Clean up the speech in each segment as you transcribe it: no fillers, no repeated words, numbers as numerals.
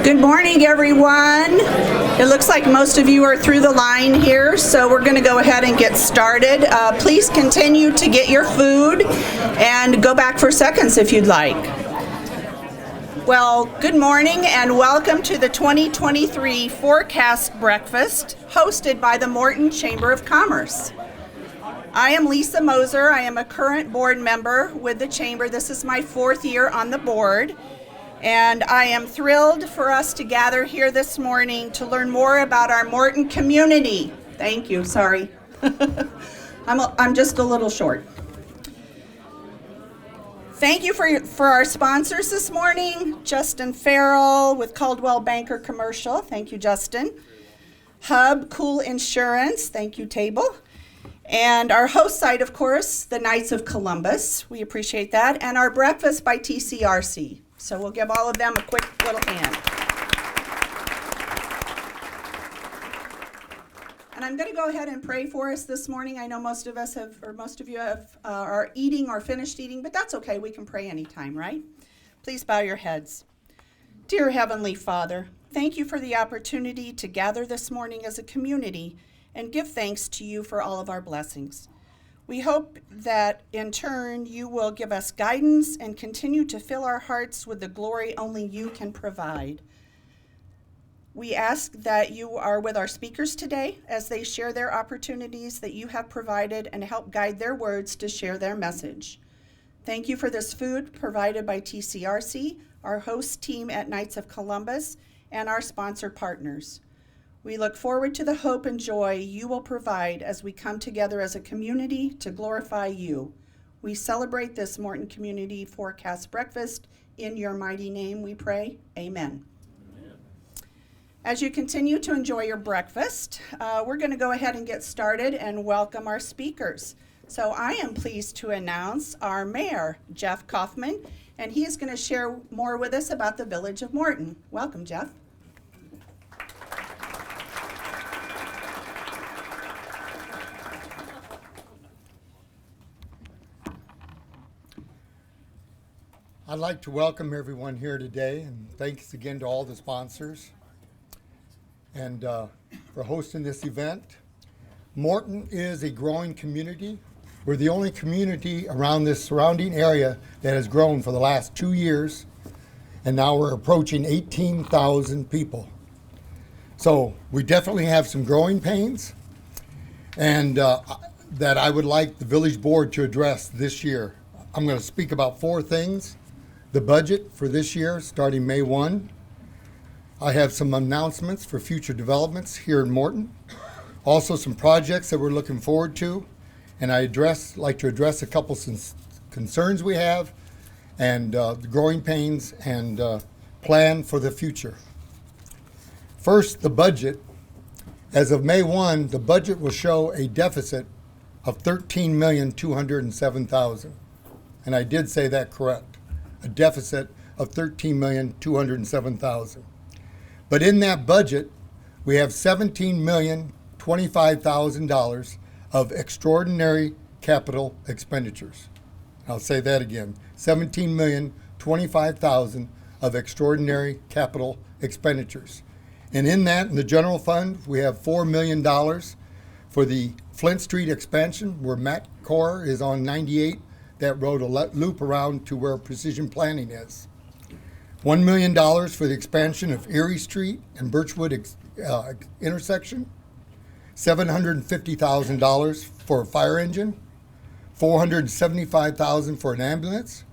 Good morning, everyone. It looks like most of you are through the line here, so we're going to go ahead and get started. Please continue to get your food and go back for seconds if you'd like. Well, good morning and welcome to the 2023 Forecast Breakfast hosted by the Morton Chamber of Commerce. I am Lisa Moser. I am a current board member with the Chamber. This is my 4th year on the board. And I am thrilled for us to gather here this morning to learn more about our Morton community. Thank you, sorry. I'm just a little short. Thank you for our sponsors this morning. Justin Farrell with Caldwell Banker Commercial. Thank you, Justin. Hub Cool Insurance. Thank you, Table. And our host site, of course, the Knights of Columbus. We appreciate that. And our breakfast by TCRC. So we'll give all of them a quick little hand. And I'm going to go ahead and pray for us this morning. I know most of us have, or most of you have, are eating or finished eating, but that's okay. We can pray anytime, right? Please bow your heads. Dear Heavenly Father, thank you for the opportunity to gather this morning as a community and give thanks to you for all of our blessings. We hope that, in turn, you will give us guidance and continue to fill our hearts with the glory only you can provide. We ask that you are with our speakers today as they share their opportunities that you have provided and help guide their words to share their message. Thank you for this food provided by TCRC, our host team at Knights of Columbus, and our sponsor partners. We look forward to the hope and joy you will provide as we come together as a community to glorify you. We celebrate this Morton Community Forecast Breakfast. In your mighty name we pray. Amen. Amen. As you continue to enjoy your breakfast, we're going to go ahead and get started and welcome our speakers. So I am pleased to announce our mayor, Jeff Kaufman, and he is going to share more with us about the village of Morton. Welcome, Jeff. I'd like to welcome everyone here today, and thanks again to all the sponsors and for hosting this event. Morton is a growing community. We're the only community around this surrounding area that has grown for the last 2 years, and now we're approaching 18,000 people. So we definitely have some growing pains, and that I would like the village board to address this year. I'm going to speak about 4 things. The budget for this year, starting May 1. I have some announcements for future developments here in Morton. Also some projects that we're looking forward to. And I like to address a couple concerns we have and the growing pains and plan for the future. First, the budget. As of May 1, the budget will show a deficit of $13,207,000. And I did say that correct. A deficit of $13,207,000. But in that budget, we have $17,025,000 of extraordinary capital expenditures. I'll say that again, $17,025,000 of extraordinary capital expenditures. And in that, in the general fund, we have $4 million for the Flint Street expansion, where Matt Corr is on 98. That road will loop around to where precision planning is. $1 million for the expansion of Erie Street and Birchwood intersection. $750,000 for a fire engine. $475,000 for an ambulance.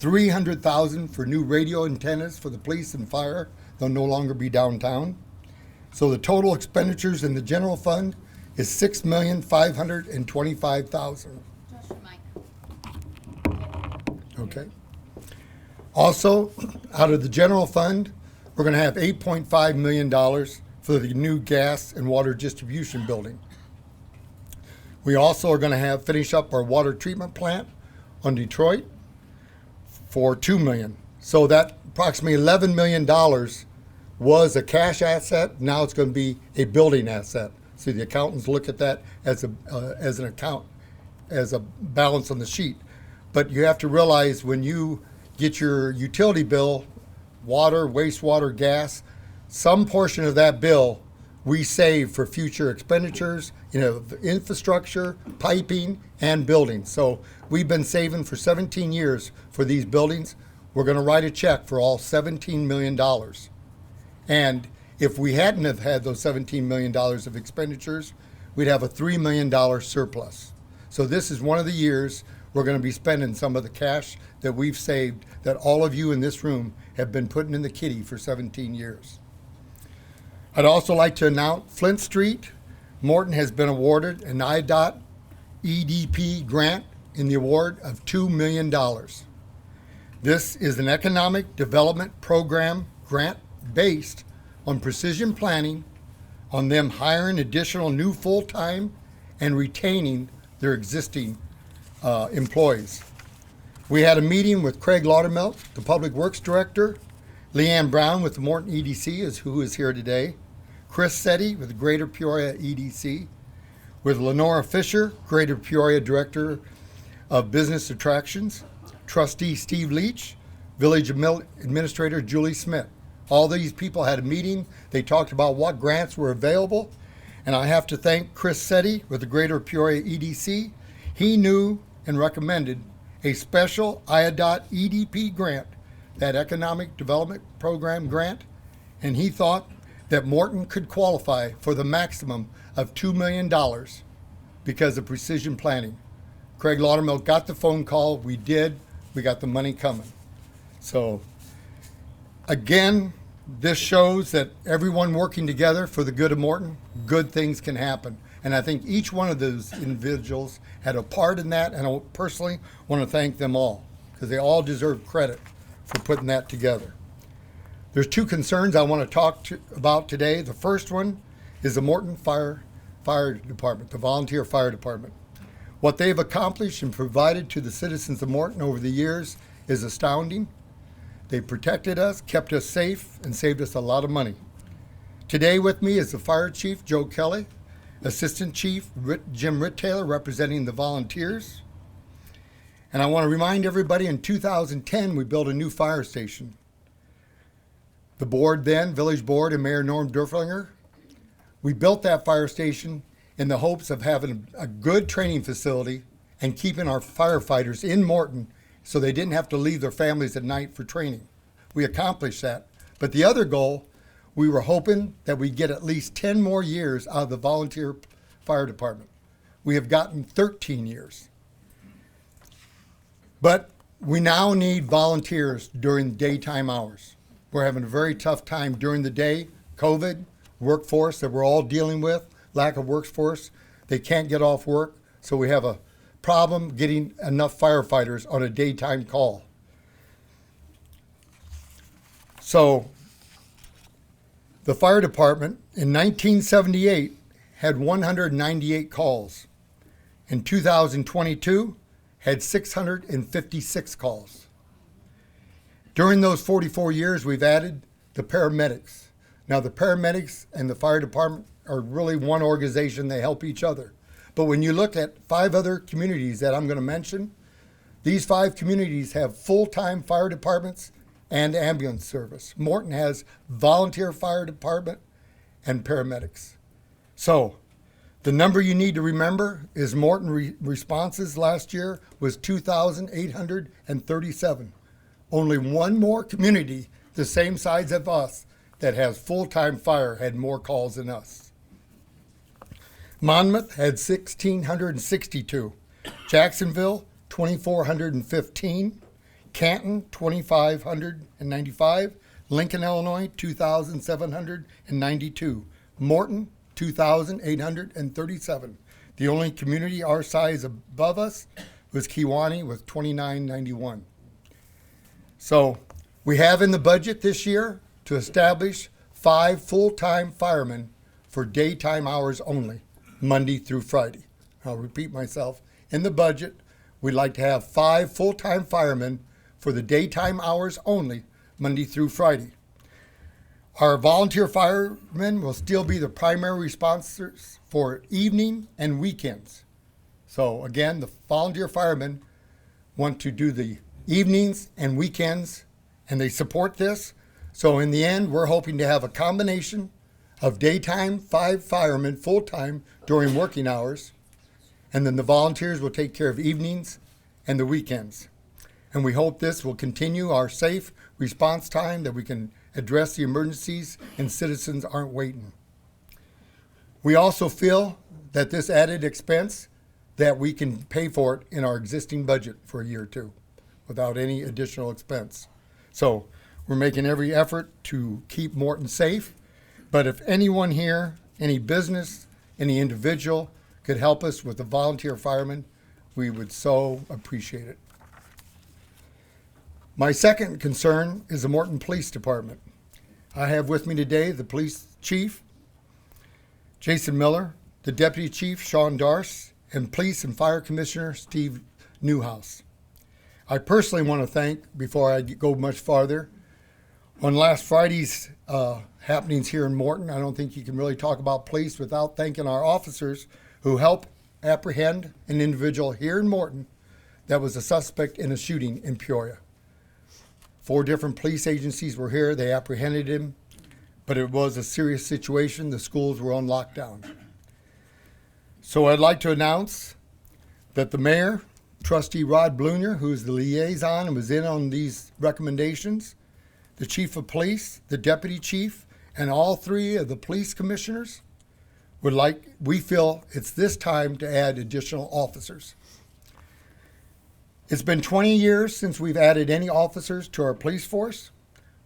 $300,000 for new radio antennas for the police and fire. They'll no longer be downtown. So the total expenditures in the general fund is $6,525,000. Okay. Also, out of the general fund, we're going to have $8.5 million for the new gas and water distribution building. We also are going to finish up our water treatment plant on Detroit for $2 million. So that approximately $11 million was a cash asset. Now it's going to be a building asset. So the accountants look at that as an account, as a balance on the sheet. But you have to realize when you get your utility bill, water, wastewater, gas, some portion of that bill we save for future expenditures, the infrastructure, piping, and buildings. So we've been saving for 17 years for these buildings. We're going to write a check for all $17 million. And if we hadn't have had those $17 million of expenditures, we'd have a $3 million surplus. So this is one of the years we're going to be spending some of the cash that we've saved, that all of you in this room have been putting in the kitty for 17 years. I'd also like to announce Flint Street, Morton has been awarded an IDOT EDP grant in the award of $2 million. This is an economic development program grant based on precision planning, on them hiring additional new full-time and retaining their existing employees. We had a meeting with Craig Laudermilk, the Public Works Director, Leanne Brown with the Morton EDC, who is here today, Chris Setti with the Greater Peoria EDC, with Lenora Fisher, Greater Peoria Director of Business Attractions, Trustee Steve Leach, Village Administrator Julie Smith. All these people had a meeting. They talked about what grants were available. And I have to thank Chris Setti with the Greater Peoria EDC. He knew and recommended a special IDOT EDP grant, that Economic Development Program grant, and he thought that Morton could qualify for the maximum of $2 million because of precision planning. Craig Laudermilk got the phone call. We did. We got the money coming. So again, this shows that everyone working together for the good of Morton, good things can happen. And I think each one of those individuals had a part in that, and I personally want to thank them all because they all deserve credit for putting that together. There's two concerns I want to talk about today. The first one is the Morton Fire Department, the volunteer fire department. What they've accomplished and provided to the citizens of Morton over the years is astounding. They protected us, kept us safe, and saved us a lot of money. Today with me is the Fire Chief, Joe Kelly, Assistant Chief, Jim Rittaylor, representing the volunteers. And I want to remind everybody, in 2010, we built a new fire station. The board then, Village Board and Mayor Norm Durflinger, we built that fire station in the hopes of having a good training facility and keeping our firefighters in Morton so they didn't have to leave their families at night for training. We accomplished that. But the other goal, we were hoping that we'd get at least 10 more years out of the volunteer fire department. We have gotten 13 years. But we now need volunteers during daytime hours. We're having a very tough time during the day. COVID, workforce that we're all dealing with, lack of workforce. They can't get off work, so we have a problem getting enough firefighters on a daytime call. So the fire department in 1978 had 198 calls. In 2022, had 656 calls. During those 44 years, we've added the paramedics. Now, the paramedics and the fire department are really one organization. They help each other. But when you look at 5 other communities that I'm going to mention, these 5 communities have full-time fire departments and ambulance service. Morton has volunteer fire department and paramedics. So the number you need to remember is Morton responses last year was 2,837. Only one more community the same size of us that has full-time fire had more calls than us. Monmouth had 1,662. Jacksonville, 2,415. Canton, 2,595. Lincoln, Illinois, 2,792. Morton, 2,837. The only community our size above us was Kewanee with 2,991. So we have in the budget this year to establish 5 full-time firemen for daytime hours only, Monday through Friday. I'll repeat myself. In the budget, we'd like to have 5 full-time firemen for the daytime hours only, Monday through Friday. Our volunteer firemen will still be the primary sponsors for evening and weekends. So again, the volunteer firemen want to do the evenings and weekends, and they support this. So in the end, we're hoping to have a combination of daytime 5 firemen full-time during working hours, and then the volunteers will take care of evenings and the weekends. And we hope this will continue our safe response time, that we can address the emergencies and citizens aren't waiting. We also feel that this added expense, that we can pay for it in our existing budget for a year or two without any additional expense. So we're making every effort to keep Morton safe, but if anyone here, any business, any individual could help us with the volunteer firemen, we would so appreciate it. My second concern is the Morton Police Department. I have with me today the police chief, Jason Miller, the deputy chief, Sean Darce, and police and fire commissioner, Steve Newhouse. I personally want to thank, before I go much farther, on last Friday's happenings here in Morton, I don't think you can really talk about police without thanking our officers who helped apprehend an individual here in Morton that was a suspect in a shooting in Peoria. 4 different police agencies were here. They apprehended him, but it was a serious situation. The schools were on lockdown. So I'd like to announce that the mayor, Trustee Rod Blunier, who is the liaison and was in on these recommendations, the chief of police, the deputy chief, and all 3 of the police commissioners we feel it's this time to add additional officers. It's been 20 years since we've added any officers to our police force.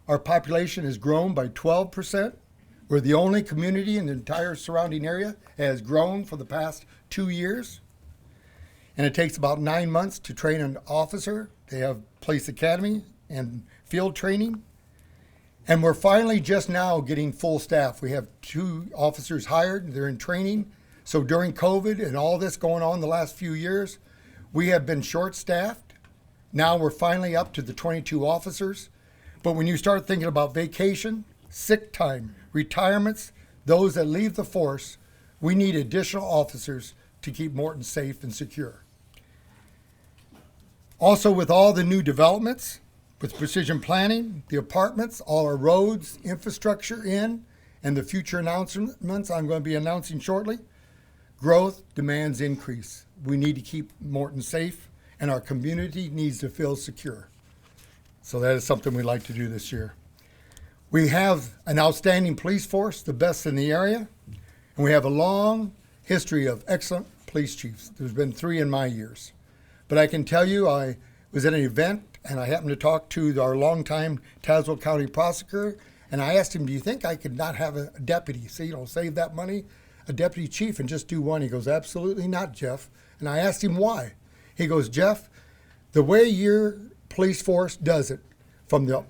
Our population has grown by 12%. We're the only community in the entire surrounding area that has grown for the past 2 years. And it takes about 9 months to train an officer. They have police academy and field training. And we're finally just now getting full staff. We have 2 officers hired. They're in training. So during COVID and all this going on the last few years, we have been short-staffed. Now we're finally up to the 22 officers. But when you start thinking about vacation, sick time, retirements, those that leave the force, we need additional officers to keep Morton safe and secure. Also, with all the new developments, with precision planning, the apartments, all our roads, infrastructure in, and the future announcements I'm going to be announcing shortly, growth demands increase. We need to keep Morton safe, and our community needs to feel secure. So that is something we'd like to do this year. We have an outstanding police force, the best in the area, and we have a long history of excellent police chiefs. There's been 3 in my years. But I can tell you, I was at an event, and I happened to talk to our longtime Tazewell County prosecutor, and I asked him, do you think I could not have a deputy? So, save that money, a deputy chief, and just do one? He goes, absolutely not, Jeff. And I asked him why. He goes, Jeff, the way your police force does it, from the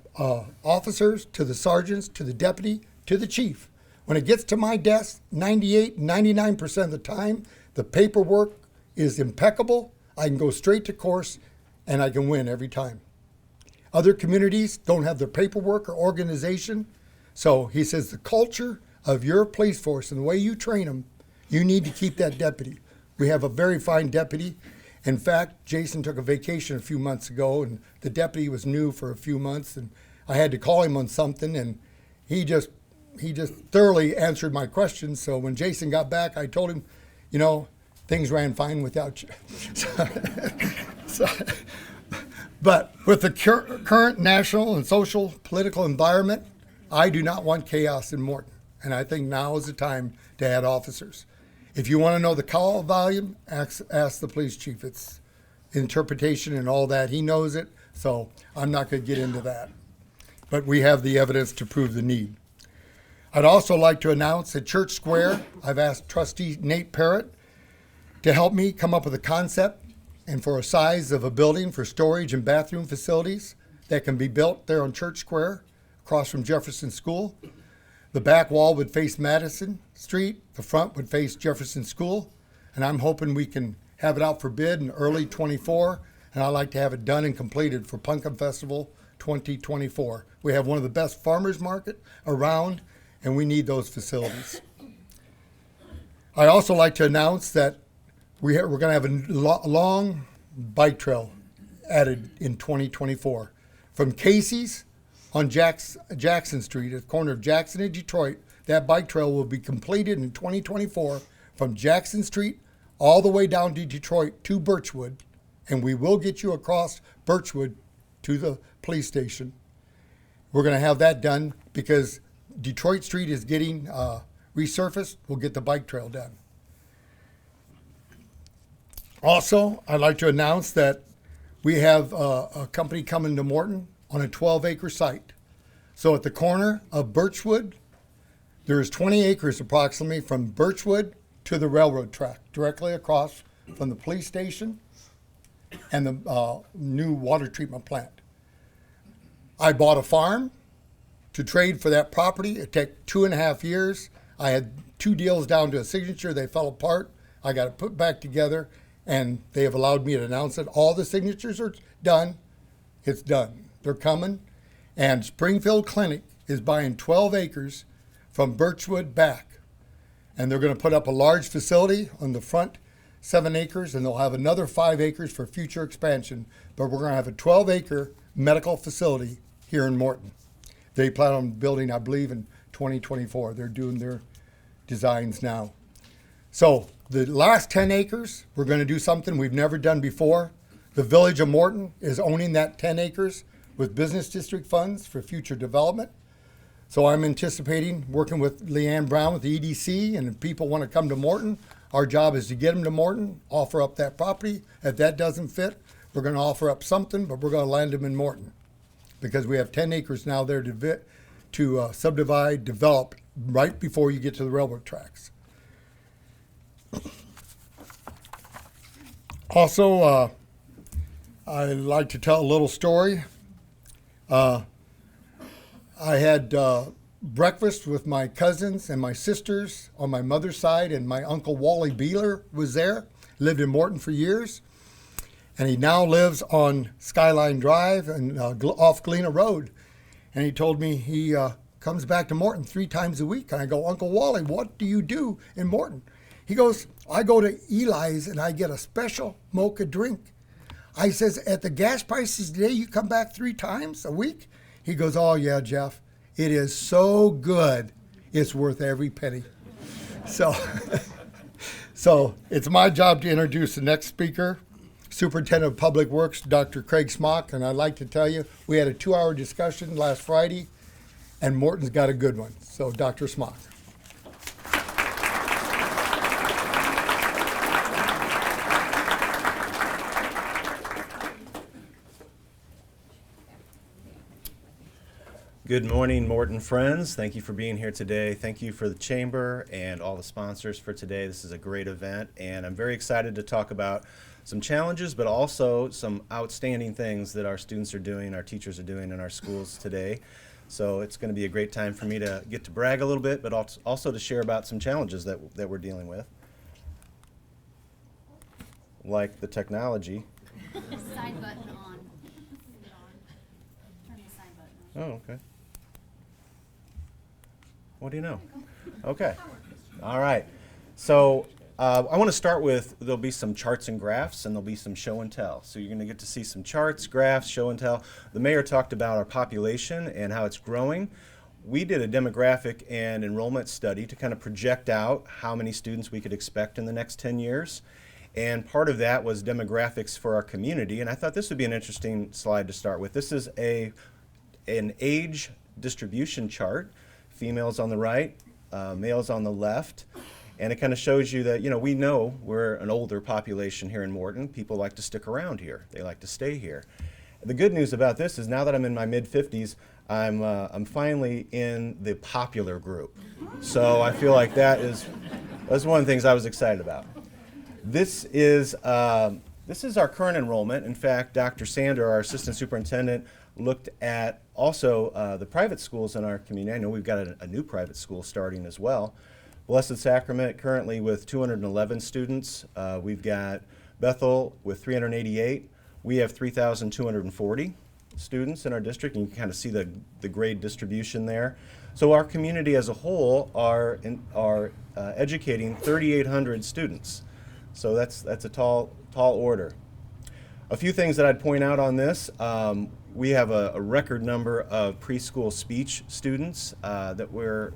officers to the sergeants to the deputy to the chief, when it gets to my desk, 98, 99% of the time, the paperwork is impeccable. I can go straight to course, and I can win every time. Other communities don't have their paperwork or organization. So he says the culture of your police force and the way you train them, you need to keep that deputy. We have a very fine deputy. In fact, Jason took a vacation a few months ago, and the deputy was new for a few months, and I had to call him on something, and he just thoroughly answered my questions. So when Jason got back, I told him, things ran fine without you. But with the current national and social political environment, I do not want chaos in Morton. And I think now is the time to add officers. If you want to know the call volume, ask the police chief. It's interpretation and all that. He knows it, so I'm not going to get into that. But we have the evidence to prove the need. I'd also like to announce at Church Square, I've asked Trustee Nate Parrott to help me come up with a concept and for a size of a building for storage and bathroom facilities that can be built there on Church Square across from Jefferson School. The back wall would face Madison Street, the front would face Jefferson School, and I'm hoping we can have it out for bid in early 24, and I'd like to have it done and completed for Pumpkin Festival 2024. We have one of the best farmers market around, and we need those facilities. I'd also like to announce that we're going to have a long bike trail added in 2024 from Casey's on Jackson Street at the corner of Jackson and Detroit. That bike trail will be completed in 2024 from Jackson Street all the way down to Detroit to Birchwood. And we will get you across Birchwood to the police station. We're going to have that done because Detroit Street is getting resurfaced. We'll get the bike trail done. Also, I'd like to announce that we have a company coming to Morton on a 12-acre site. So at the corner of Birchwood, there is 20 acres approximately from Birchwood to the railroad track, directly across from the police station and the new water treatment plant. I bought a farm to trade for that property. It took 2.5 years. I had 2 deals down to a signature. They fell apart. I got it put back together, and they have allowed me to announce it. All the signatures are done. It's done. They're coming. And Springfield Clinic is buying 12 acres from Birchwood back. And they're going to put up a large facility on the front 7 acres, and they'll have another 5 acres for future expansion. But we're going to have a 12-acre medical facility here in Morton. They plan on building, I believe, in 2024. They're doing their designs now. So the last 10 acres, we're going to do something we've never done before. The Village of Morton is owning that 10 acres with business district funds for future development. So I'm anticipating working with Leanne Brown with the EDC, and if people want to come to Morton, our job is to get them to Morton, offer up that property. If that doesn't fit, we're going to offer up something, but we're going to land them in Morton because we have 10 acres now there to subdivide, develop right before you get to the railroad tracks. Also, I'd like to tell a little story. I had breakfast with my cousins and my sisters on my mother's side, and my Uncle Wally Beeler was there, lived in Morton for years, and he now lives on Skyline Drive and off Galena Road. And he told me he comes back to Morton 3 times a week. And I go, Uncle Wally, what do you do in Morton? He goes, I go to Eli's and I get a special mocha drink. I says, at the gas prices today, you come back 3 times a week? He goes, oh yeah, Jeff, it is so good, it's worth every penny. So, so it's my job to introduce the next speaker, Superintendent of Public Works, Dr. Craig Smock, and I'd like to tell you, we had a 2-hour discussion last Friday, and Morton's got a good one. So, Dr. Smock. Good morning, Morton friends. Thank you for being here today. Thank you for the Chamber and all the sponsors for today. This is a great event, and I'm very excited to talk about some challenges, but also some outstanding things that our students are doing, our teachers are doing in our schools today. So it's going to be a great time for me to get to brag a little bit, but also to share about some challenges that we're dealing with, like the technology. Side button on. Turn the side button on. Oh, okay. What do you know? Okay. All right. So I want to start with, there'll be some charts and graphs, and there'll be some show and tell. So you're going to get to see some charts, graphs, show and tell. The mayor talked about our population and how it's growing. We did a demographic and enrollment study to kind of project out how many students we could expect in the next 10 years. And part of that was demographics for our community. And I thought this would be an interesting slide to start with. This is an age distribution chart. Females on the right, males on the left. And it kind of shows you that, we know we're an older population here in Morton. People like to stick around here. They like to stay here. The good news about this is now that I'm in my mid-50s, I'm finally in the popular group. So I feel like that's one of the things I was excited about. This is our current enrollment. In fact, Dr. Sander, our assistant superintendent, looked at also the private schools in our community. I know we've got a new private school starting as well. Blessed Sacrament currently with 211 students. We've got Bethel with 388. We have 3,240 students in our district, and you can kind of see the grade distribution there. So our community as a whole are educating 3,800 students. So that's a tall order. A few things that I'd point out on this. we have a record number of preschool speech students that we're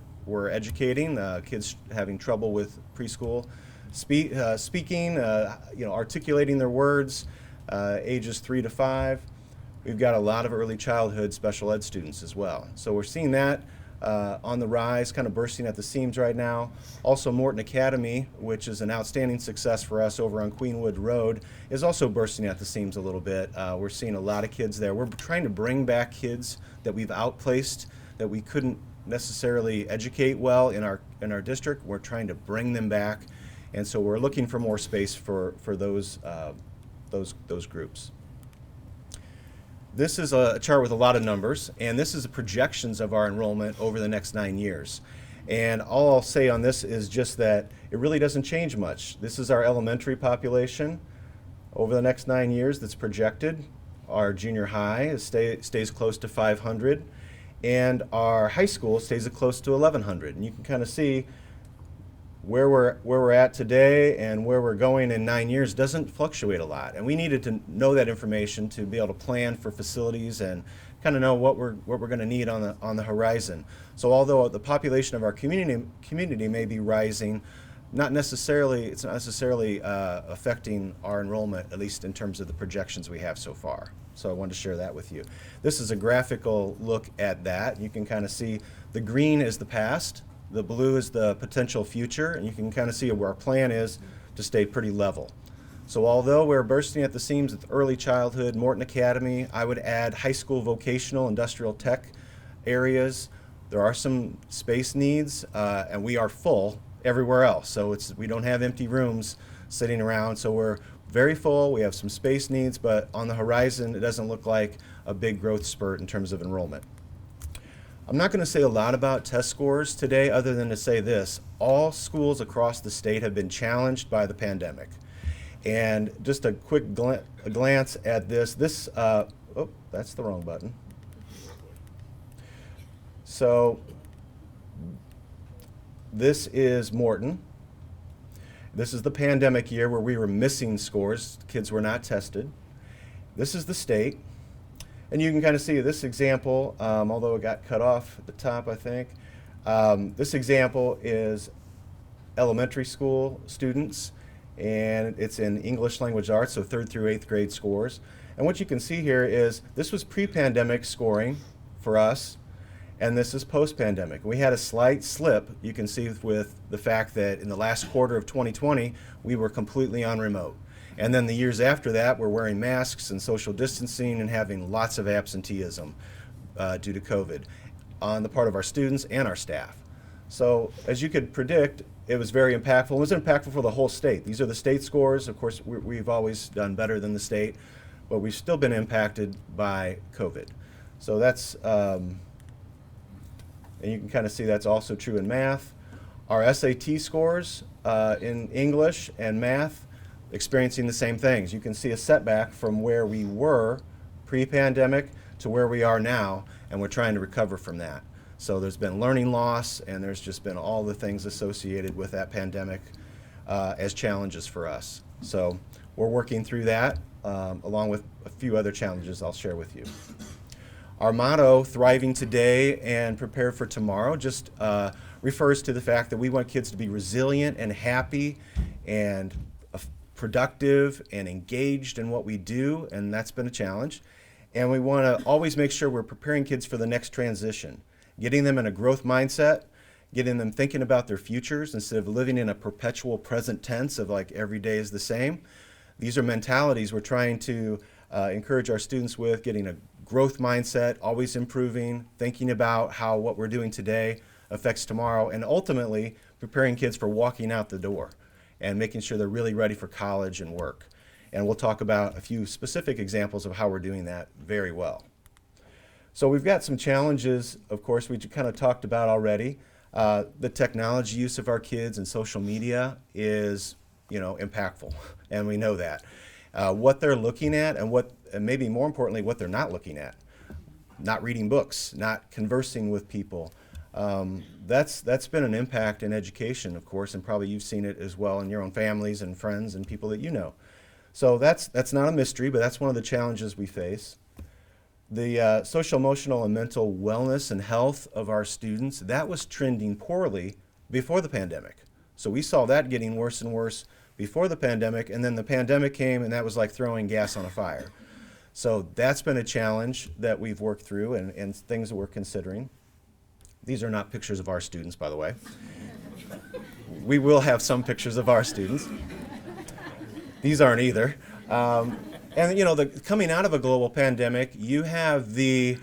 educating. Kids having trouble with preschool speaking, articulating their words, ages 3 to 5. We've got a lot of early childhood special ed students as well. So we're seeing that on the rise, kind of bursting at the seams right now. Also, Morton Academy, which is an outstanding success for us over on Queenwood Road, is also bursting at the seams a little bit. We're seeing a lot of kids there. We're trying to bring back kids that we've outplaced, that we couldn't necessarily educate well in our district. We're trying to bring them back, and so we're looking for more space for those groups. This is a chart with a lot of numbers, and this is the projections of our enrollment over the next 9 years. And all I'll say on this is just that it really doesn't change much. This is our elementary population over the next 9 years that's projected. Our junior high stays close to 500, and our high school stays close to 1,100. And you can kind of see where we're at today and where we're going in 9 years doesn't fluctuate a lot. And we needed to know that information to be able to plan for facilities and kind of know what we're going to need on the horizon. So although the population of our community may be rising, it's not necessarily affecting our enrollment, at least in terms of the projections we have so far. So I wanted to share that with you. This is a graphical look at that. You can kind of see the green is the past, the blue is the potential future, and you can kind of see where our plan is to stay pretty level. So although we're bursting at the seams with early childhood, Morton Academy, I would add high school vocational, industrial tech areas. There are some space needs, and we are full everywhere else. So we don't have empty rooms sitting around, so we're very full. We have some space needs, but on the horizon, it doesn't look like a big growth spurt in terms of enrollment. I'm not going to say a lot about test scores today other than to say this. All schools across the state have been challenged by the pandemic. And just a quick glance at this. That's the wrong button. So this is Morton. This is the pandemic year where we were missing scores. Kids were not tested. This is the state. And you can kind of see this example, although it got cut off at the top, I think. This example is elementary school students, and it's in English language arts, so 3rd through 8th grade scores. And what you can see here is this was pre-pandemic scoring for us, and this is post-pandemic. We had a slight slip, you can see, with the fact that in the last quarter of 2020, we were completely on remote. And then the years after that, we're wearing masks and social distancing and having lots of absenteeism due to COVID on the part of our students and our staff. So as you could predict, it was very impactful. It was impactful for the whole state. These are the state scores. Of course, we've always done better than the state, but we've still been impacted by COVID. So that's, and you can kind of see that's also true in math. Our SAT scores in English and math experiencing the same things. You can see a setback from where we were pre-pandemic to where we are now, and we're trying to recover from that. So there's been learning loss, and there's just been all the things associated with that pandemic as challenges for us. So we're working through that, along with a few other challenges I'll share with you. Our motto, Thriving Today and Prepare for Tomorrow, just refers to the fact that we want kids to be resilient and happy and productive and engaged in what we do, and that's been a challenge. And we want to always make sure we're preparing kids for the next transition, getting them in a growth mindset, getting them thinking about their futures instead of living in a perpetual present tense of like every day is the same. These are mentalities we're trying to encourage our students with, getting a growth mindset, always improving, thinking about how what we're doing today affects tomorrow, and ultimately preparing kids for walking out the door and making sure they're really ready for college and work. And we'll talk about a few specific examples of how we're doing that very well. So we've got some challenges, of course, we kind of talked about already. The technology use of our kids and social media is, impactful, and we know that. What they're looking at and maybe more importantly, what they're not looking at. Not reading books, not conversing with people. That's been an impact in education, of course, and probably you've seen it as well in your own families and friends and people that you know. So that's not a mystery, but that's one of the challenges we face. The social, emotional, and mental wellness and health of our students, that was trending poorly before the pandemic. So we saw that getting worse and worse before the pandemic, and then the pandemic came, and that was like throwing gas on a fire. So that's been a challenge that we've worked through and things that we're considering. These are not pictures of our students, by the way. We will have some pictures of our students. These aren't either. And you know, coming out of a global pandemic, you have the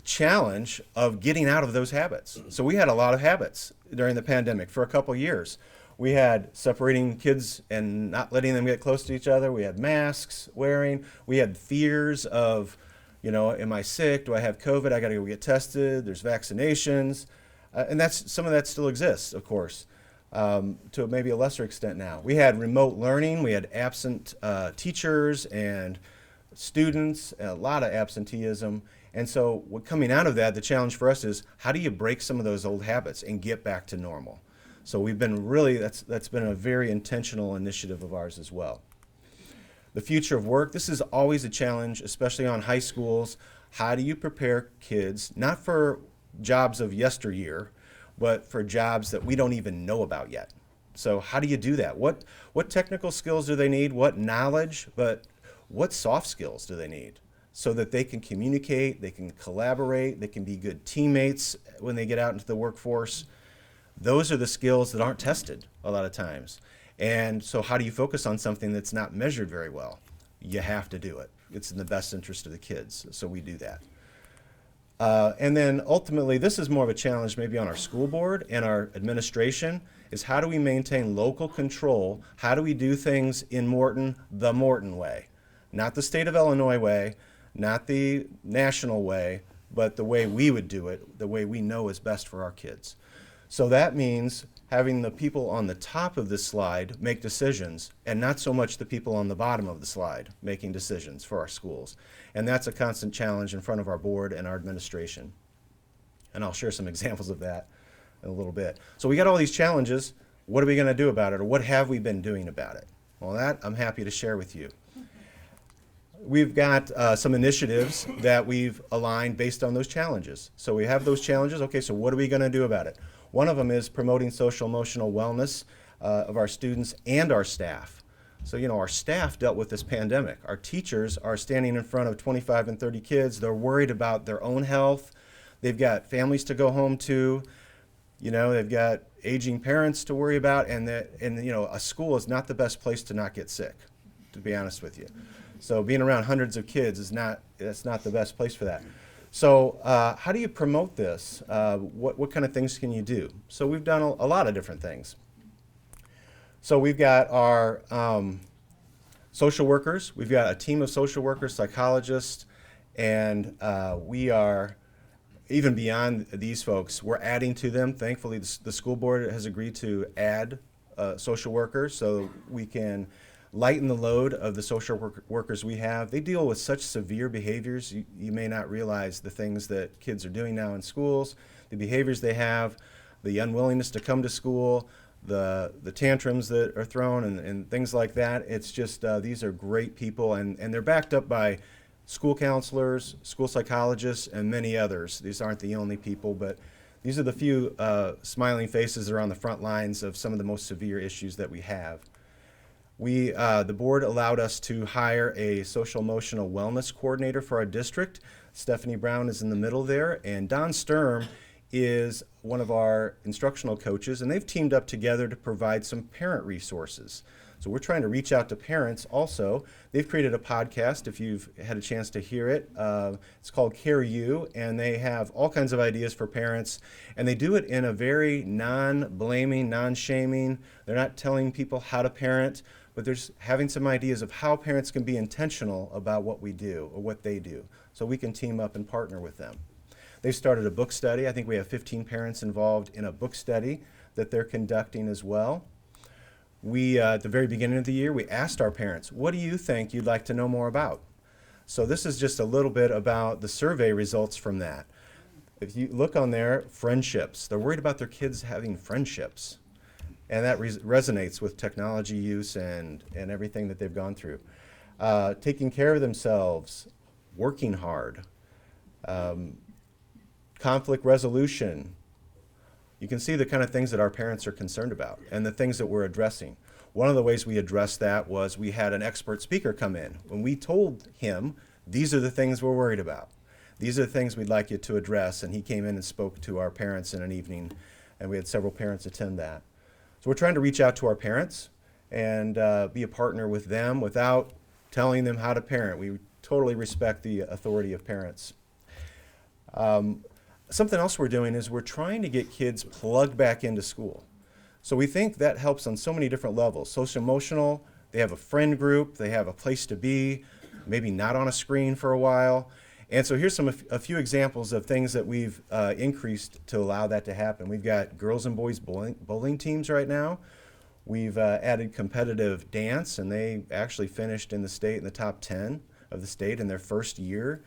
challenge of getting out of those habits. So we had a lot of habits during the pandemic for a couple years. We had separating kids and not letting them get close to each other. We had masks wearing. We had fears of, you know, am I sick? Do I have COVID? I got to go get tested. There's vaccinations. And some of that still exists, of course, to maybe a lesser extent now. We had remote learning. We had absent teachers and students, a lot of absenteeism. And so coming out of that, the challenge for us is how do you break some of those old habits and get back to normal? So we've been really, that's been a very intentional initiative of ours as well. The future of work, this is always a challenge, especially on high schools. How do you prepare kids, not for jobs of yesteryear, but for jobs that we don't even know about yet? So how do you do that? What technical skills do they need? What knowledge? But what soft skills do they need so that they can communicate, they can collaborate, they can be good teammates when they get out into the workforce? Those are the skills that aren't tested a lot of times. And so how do you focus on something that's not measured very well? You have to do it. It's in the best interest of the kids, so we do that. And then ultimately, this is more of a challenge maybe on our school board and our administration, is how do we maintain local control? How do we do things in Morton the Morton way? Not the state of Illinois way, not the national way, but the way we would do it, the way we know is best for our kids. So that means having the people on the top of this slide make decisions, and not so much the people on the bottom of the slide making decisions for our schools. And that's a constant challenge in front of our board and our administration. And I'll share some examples of that in a little bit. So we got all these challenges. What are we going to do about it, or what have we been doing about it? Well, that I'm happy to share with you. We've got some initiatives that we've aligned based on those challenges. So we have those challenges. Okay, so what are we going to do about it? One of them is promoting social emotional wellness of our students and our staff. So, you know, our staff dealt with this pandemic. Our teachers are standing in front of 25 and 30 kids. They're worried about their own health. They've got families to go home to. You know, they've got aging parents to worry about. And you know, a school is not the best place to not get sick, to be honest with you. So being around hundreds of kids that's not the best place for that. So how do you promote this? What kind of things can you do? So we've done a lot of different things. So we've got our social workers. We've got a team of social workers, psychologists, and we are, even beyond these folks, we're adding to them. Thankfully, the school board has agreed to add social workers so we can lighten the load of the social workers we have. They deal with such severe behaviors. You may not realize the things that kids are doing now in schools, the behaviors they have, the unwillingness to come to school, the tantrums that are thrown and things like that. It's just, these are great people, and they're backed up by school counselors, school psychologists, and many others. These aren't the only people, but these are the few smiling faces that are on the front lines of some of the most severe issues that we have. The board allowed us to hire a social emotional wellness coordinator for our district. Stephanie Brown is in the middle there, and Don Sturm is one of our instructional coaches, and they've teamed up together to provide some parent resources. So we're trying to reach out to parents also. They've created a podcast, if you've had a chance to hear it. It's called Care You, and they have all kinds of ideas for parents, and they do it in a very non-blaming, non-shaming. They're not telling people how to parent, but there's having some ideas of how parents can be intentional about what we do or what they do, so we can team up and partner with them. They've started a book study. I think we have 15 parents involved in a book study that they're conducting as well. We, at the very beginning of the year, we asked our parents, what do you think you'd like to know more about? So this is just a little bit about the survey results from that. If you look on there, friendships. They're worried about their kids having friendships. And that resonates with technology use and everything that they've gone through. Taking care of themselves, working hard, Conflict resolution. You can see the kind of things that our parents are concerned about and the things that we're addressing. One of the ways we addressed that was we had an expert speaker come in. When we told him, these are the things we're worried about. These are the things we'd like you to address. And he came in and spoke to our parents in an evening, and we had several parents attend that. So we're trying to reach out to our parents and be a partner with them without telling them how to parent. We totally respect the authority of parents. Something else we're doing is we're trying to get kids plugged back into school. So we think that helps on so many different levels. Social emotional, they have a friend group, they have a place to be, maybe not on a screen for a while. And so here's a few examples of things that we've increased to allow that to happen. We've got girls and boys bowling teams right now. We've added competitive dance, and they actually finished in the top 10 of the state in their first year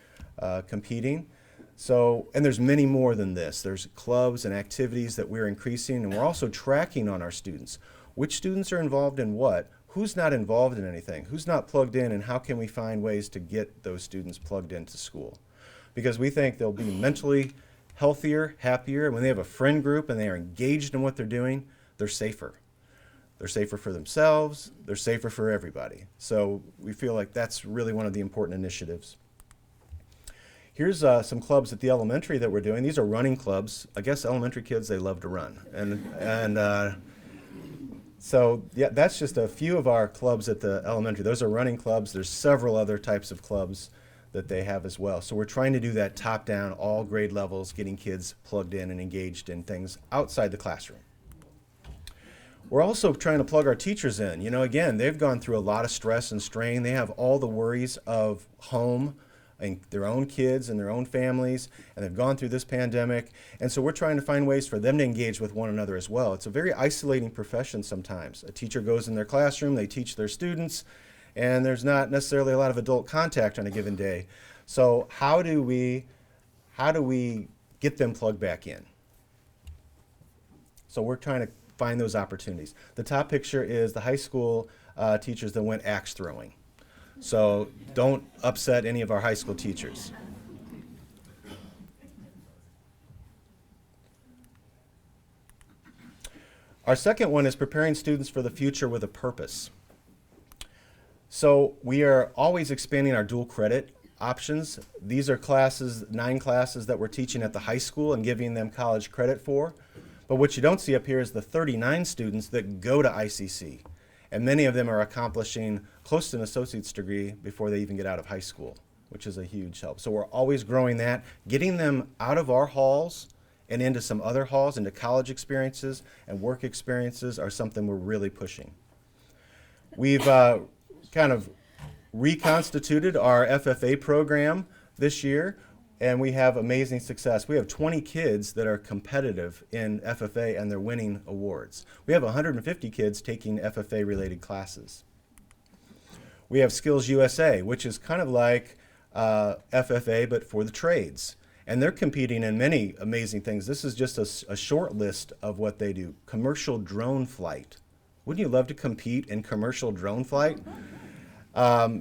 competing. So, and there's many more than this. There's clubs and activities that we're increasing, and we're also tracking on our students. Which students are involved in what? Who's not involved in anything? Who's not plugged in, and how can we find ways to get those students plugged into school? Because we think they'll be mentally healthier, happier, and when they have a friend group and they are engaged in what they're doing, they're safer. They're safer for themselves, they're safer for everybody. So we feel like that's really one of the important initiatives. Here's some clubs at the elementary that we're doing. These are running clubs. I guess elementary kids, they love to run. So yeah, that's just a few of our clubs at the elementary. Those are running clubs. There's several other types of clubs that they have as well. So we're trying to do that top down, all grade levels, getting kids plugged in and engaged in things outside the classroom. We're also trying to plug our teachers in. You know, again, they've gone through a lot of stress and strain. They have all the worries of home and their own kids and their own families, and they've gone through this pandemic. And so we're trying to find ways for them to engage with one another as well. It's a very isolating profession sometimes. A teacher goes in their classroom, they teach their students, and there's not necessarily a lot of adult contact on a given day. So how do we get them plugged back in? So we're trying to find those opportunities. The top picture is the high school teachers that went axe throwing. So don't upset any of our high school teachers. Our second one is preparing students for the future with a purpose. So we are always expanding our dual credit options. These are classes, 9 classes that we're teaching at the high school and giving them college credit for. But what you don't see up here is the 39 students that go to ICC. And many of them are accomplishing close to an associate's degree before they even get out of high school, which is a huge help. So we're always growing that, getting them out of our halls and into some other halls, into college experiences and work experiences are something we're really pushing. We've kind of reconstituted our FFA program this year, and we have amazing success. We have 20 kids that are competitive in FFA, and they're winning awards. We have 150 kids taking FFA-related classes. We have Skills USA, which is kind of like FFA, but for the trades. And they're competing in many amazing things. This is just a short list of what they do. Commercial drone flight. Wouldn't you love to compete in commercial drone flight?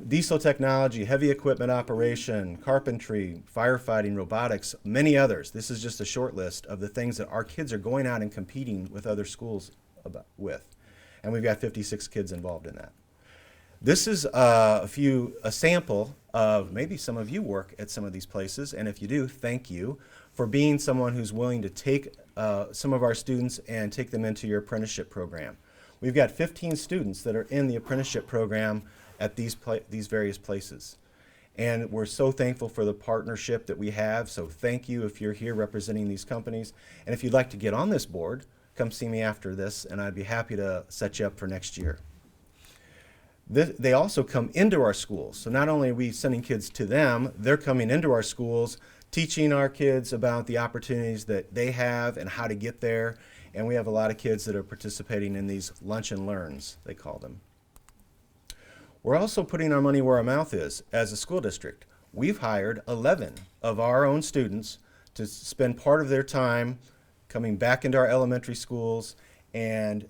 Diesel technology, heavy equipment operation, carpentry, firefighting, robotics, many others. This is just a short list of the things that our kids are going out and competing with other schools with. And we've got 56 kids involved in that. This is a sample of maybe some of you work at some of these places, and if you do, thank you for being someone who's willing to take some of our students and take them into your apprenticeship program. We've got 15 students that are in the apprenticeship program at these various places. And we're so thankful for the partnership that we have, so thank you if you're here representing these companies. And if you'd like to get on this board, come see me after this, and I'd be happy to set you up for next year. They also come into our schools, so not only are we sending kids to them, they're coming into our schools, teaching our kids about the opportunities that they have and how to get there. And we have a lot of kids that are participating in these lunch and learns, they call them. We're also putting our money where our mouth is as a school district. We've hired 11 of our own students to spend part of their time coming back into our elementary schools and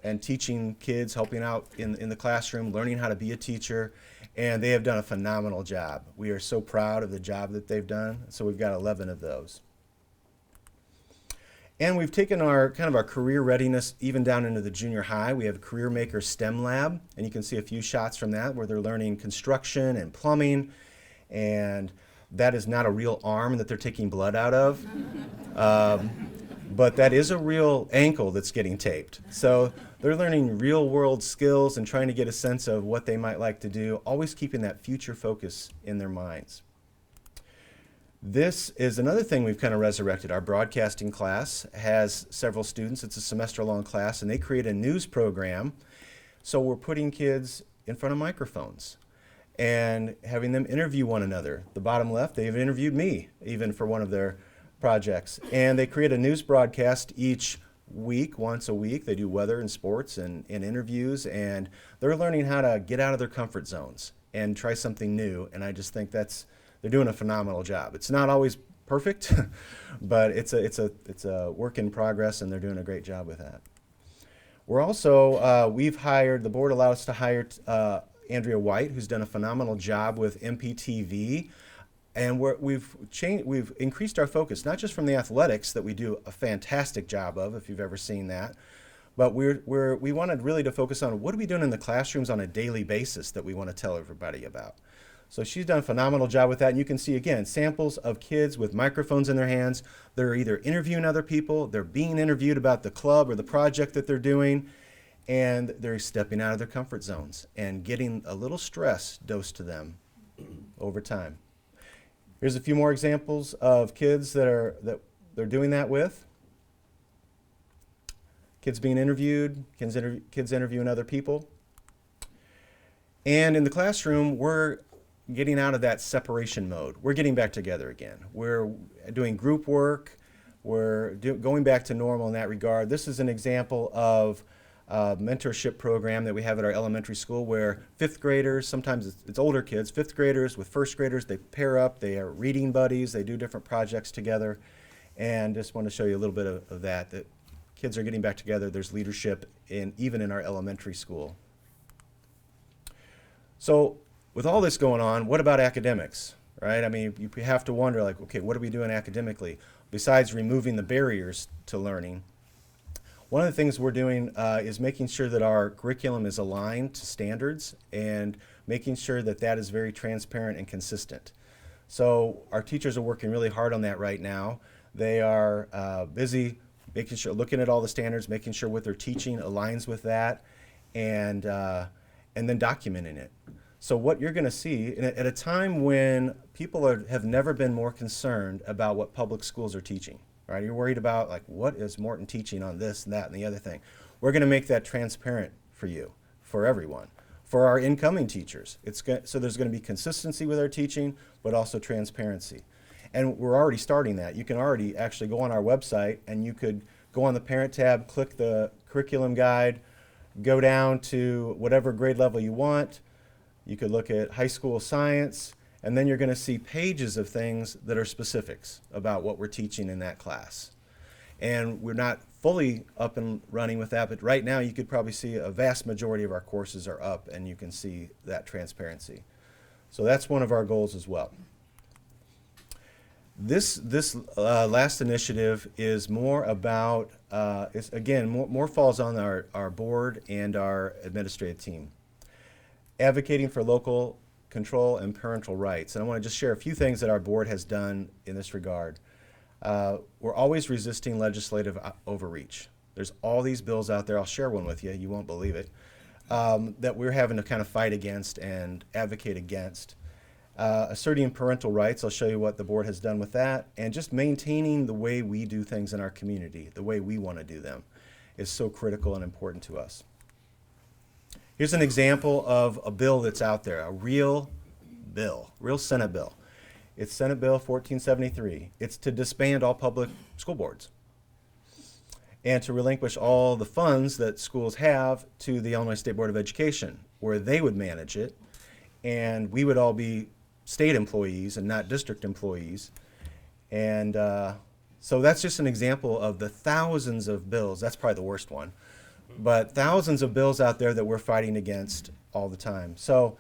and teaching kids, helping out in the classroom, learning how to be a teacher, and they have done a phenomenal job. We are so proud of the job that they've done, so we've got 11 of those. And we've taken our career readiness even down into the junior high. We have a Career Maker STEM lab, and you can see a few shots from that where they're learning construction and plumbing, and that is not a real arm that they're taking blood out of, but that is a real ankle that's getting taped. So they're learning real world skills and trying to get a sense of what they might like to do, always keeping that future focus in their minds. This is another thing we've kind of resurrected. Our broadcasting class has several students. It's a semester-long class, and they create a news program. So we're putting kids in front of microphones and having them interview one another. The bottom left, they've interviewed me, even for one of their projects. And they create a news broadcast each week, once a week. They do weather and sports and interviews, and they're learning how to get out of their comfort zones and try something new. And I just think they're doing a phenomenal job. It's not always perfect, but it's a work in progress, and they're doing a great job with that. We're also, the board allowed us to hire Andrea White, who's done a phenomenal job with MPTV, and we've increased our focus, not just from the athletics that we do a fantastic job of, if you've ever seen that, but we wanted really to focus on what are we doing in the classrooms on a daily basis that we want to tell everybody about. So she's done a phenomenal job with that, and you can see, again, samples of kids with microphones in their hands. They're either interviewing other people, they're being interviewed about the club or the project that they're doing, and they're stepping out of their comfort zones and getting a little stress dosed to them over time. Here's a few more examples of kids that they're doing that with. Kids being interviewed, kids interviewing other people. And in the classroom, we're getting out of that separation mode. We're getting back together again. We're doing group work. We're going back to normal in that regard. This is an example of a mentorship program that we have at our elementary school where fifth graders, sometimes it's older kids, fifth graders with first graders, they pair up, they are reading buddies, they do different projects together. And just want to show you a little bit of that kids are getting back together. There's leadership even in our elementary school. So with all this going on, what about academics, right? I mean, you have to wonder, like, okay, what are we doing academically besides removing the barriers to learning? One of the things we're doing is making sure that our curriculum is aligned to standards and making sure that that is very transparent and consistent. So our teachers are working really hard on that right now. They are busy making sure, looking at all the standards, making sure what they're teaching aligns with that, and then documenting it. So what you're going to see, at a time when people have never been more concerned about what public schools are teaching, right? You're worried about, like, what is Morton teaching on this and that and the other thing. We're going to make that transparent for you, for everyone, for our incoming teachers. So there's going to be consistency with our teaching, but also transparency. And we're already starting that. You can already actually go on our website, and you could go on the parent tab, click the curriculum guide, go down to whatever grade level you want. You could look at high school science, and then you're going to see pages of things that are specifics about what we're teaching in that class. And we're not fully up and running with that, but right now you could probably see a vast majority of our courses are up, and you can see that transparency. So that's one of our goals as well. This last initiative is more about, more falls on our board and our administrative team. Advocating for local control and parental rights. And I want to just share a few things that our board has done in this regard. We're always resisting legislative overreach. There's all these bills out there. I'll share one with you. You won't believe it. That we're having to kind of fight against and advocate against. Asserting parental rights. I'll show you what the board has done with that. And just maintaining the way we do things in our community, the way we want to do them, is so critical and important to us. Here's an example of a bill that's out there, a real bill, real Senate bill. It's Senate Bill 1473. It's to disband all public school boards and to relinquish all the funds that schools have to the Illinois State Board of Education, where they would manage it, and we would all be state employees and not district employees. And so that's just an example of the thousands of bills. That's probably the worst one. but thousands of bills out there that we're fighting against all the time. So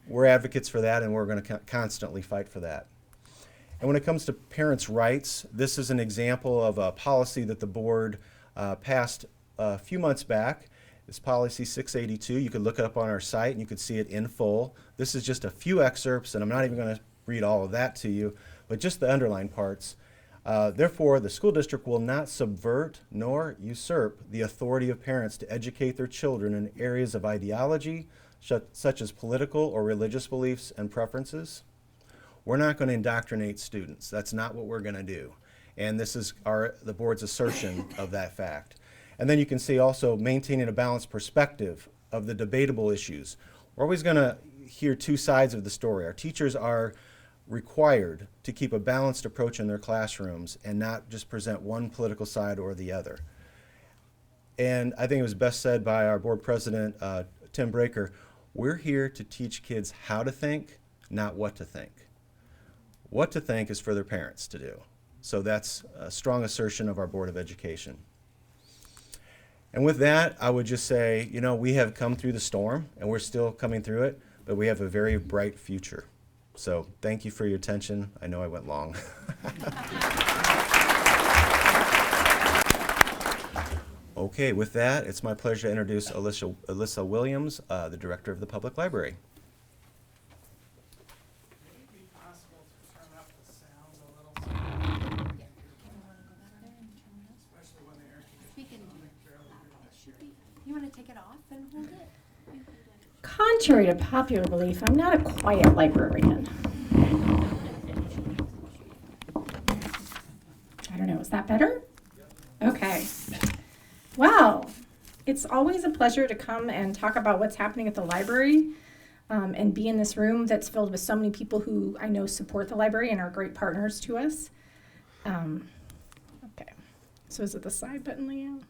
we're advocates for that, and we're going to constantly fight for that. And when it comes to parents' rights, this is an example of a policy that the board passed a few months back. It's policy 682. You could look it up on our site and you could see it in full. This is just a few excerpts, and I'm not even going to read all of that to you, but just the underlined parts. Therefore, the school district will not subvert nor usurp the authority of parents to educate their children in areas of ideology, such as political or religious beliefs and preferences. We're not going to indoctrinate students. That's not what we're going to do. And this is the board's assertion of that fact. And then you can see also maintaining a balanced perspective of the debatable issues. We're always going to hear two sides of the story. Our teachers are required to keep a balanced approach in their classrooms and not just present one political side or the other. And I think it was best said by our board president, Tim Breaker, we're here to teach kids how to think, not what to think. What to think is for their parents to do. So that's a strong assertion of our Board of Education. And with that, I would just say, you know, we have come through the storm, and we're still coming through it, but we have a very bright future. So thank you for your attention. I know I went long. Okay, with that, it's my pleasure to introduce Alyssa Williams, the Director of the Public Library. You want to take it off and hold it? Contrary to popular belief, I'm not a quiet librarian. I don't know, is that better? Okay. Well, it's always a pleasure to come and talk about what's happening at the library and be in this room that's filled with so many people who I know support the library and are great partners to us. Okay. So is it the side button, Leanne?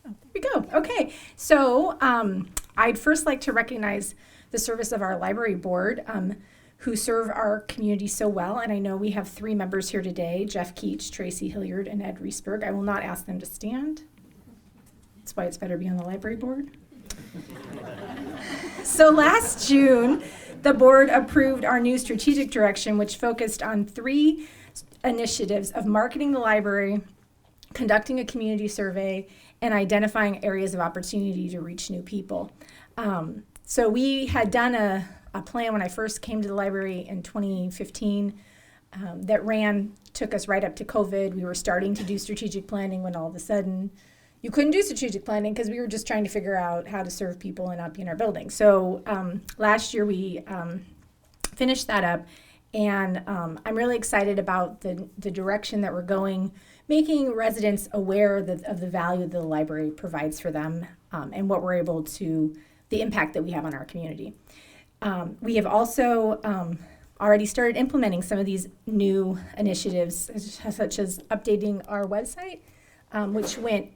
There we go. Okay, so I'd first like to recognize the service of our library board who serve our community so well. And I know we have 3 members here today, Jeff Keach, Tracy Hilliard, and Ed Reesberg. I will not ask them to stand. That's why it's better to be on the library board. So last June, the board approved our new strategic direction, which focused on 3 initiatives of marketing the library, conducting a community survey, and identifying areas of opportunity to reach new people. So we had done a plan when I first came to the library in 2015 that took us right up to COVID. We were starting to do strategic planning when all of a sudden you couldn't do strategic planning because we were just trying to figure out how to serve people and not be in our building. So last year we finished that up, and I'm really excited about the direction that we're going, making residents aware of the value that the library provides for them and what we're able to, the impact that we have on our community. We have also already started implementing some of these new initiatives, such as updating our website, which went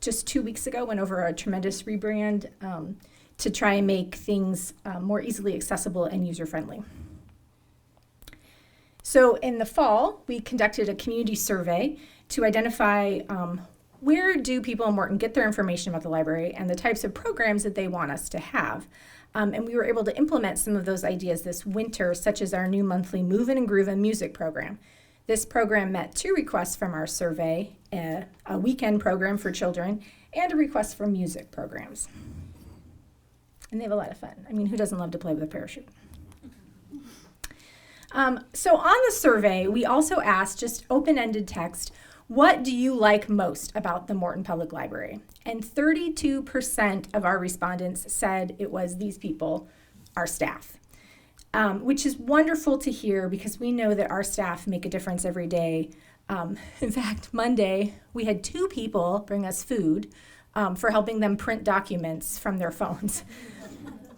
just 2 weeks ago, went over a tremendous rebrand to try and make things more easily accessible and user-friendly. So in the fall, we conducted a community survey to identify where do people in Morton get their information about the library and the types of programs that they want us to have. And we were able to implement some of those ideas this winter, such as our new monthly Move In and Groove and music program. This program met 2 requests from our survey, a weekend program for children and a request for music programs. And they have a lot of fun. I mean, who doesn't love to play with a parachute? So on the survey, we also asked, just open-ended text, what do you like most about the Morton Public Library? And 32% of our respondents said it was these people, our staff, which is wonderful to hear because we know that our staff make a difference every day. In fact, Monday, we had 2 people bring us food for helping them print documents from their phones.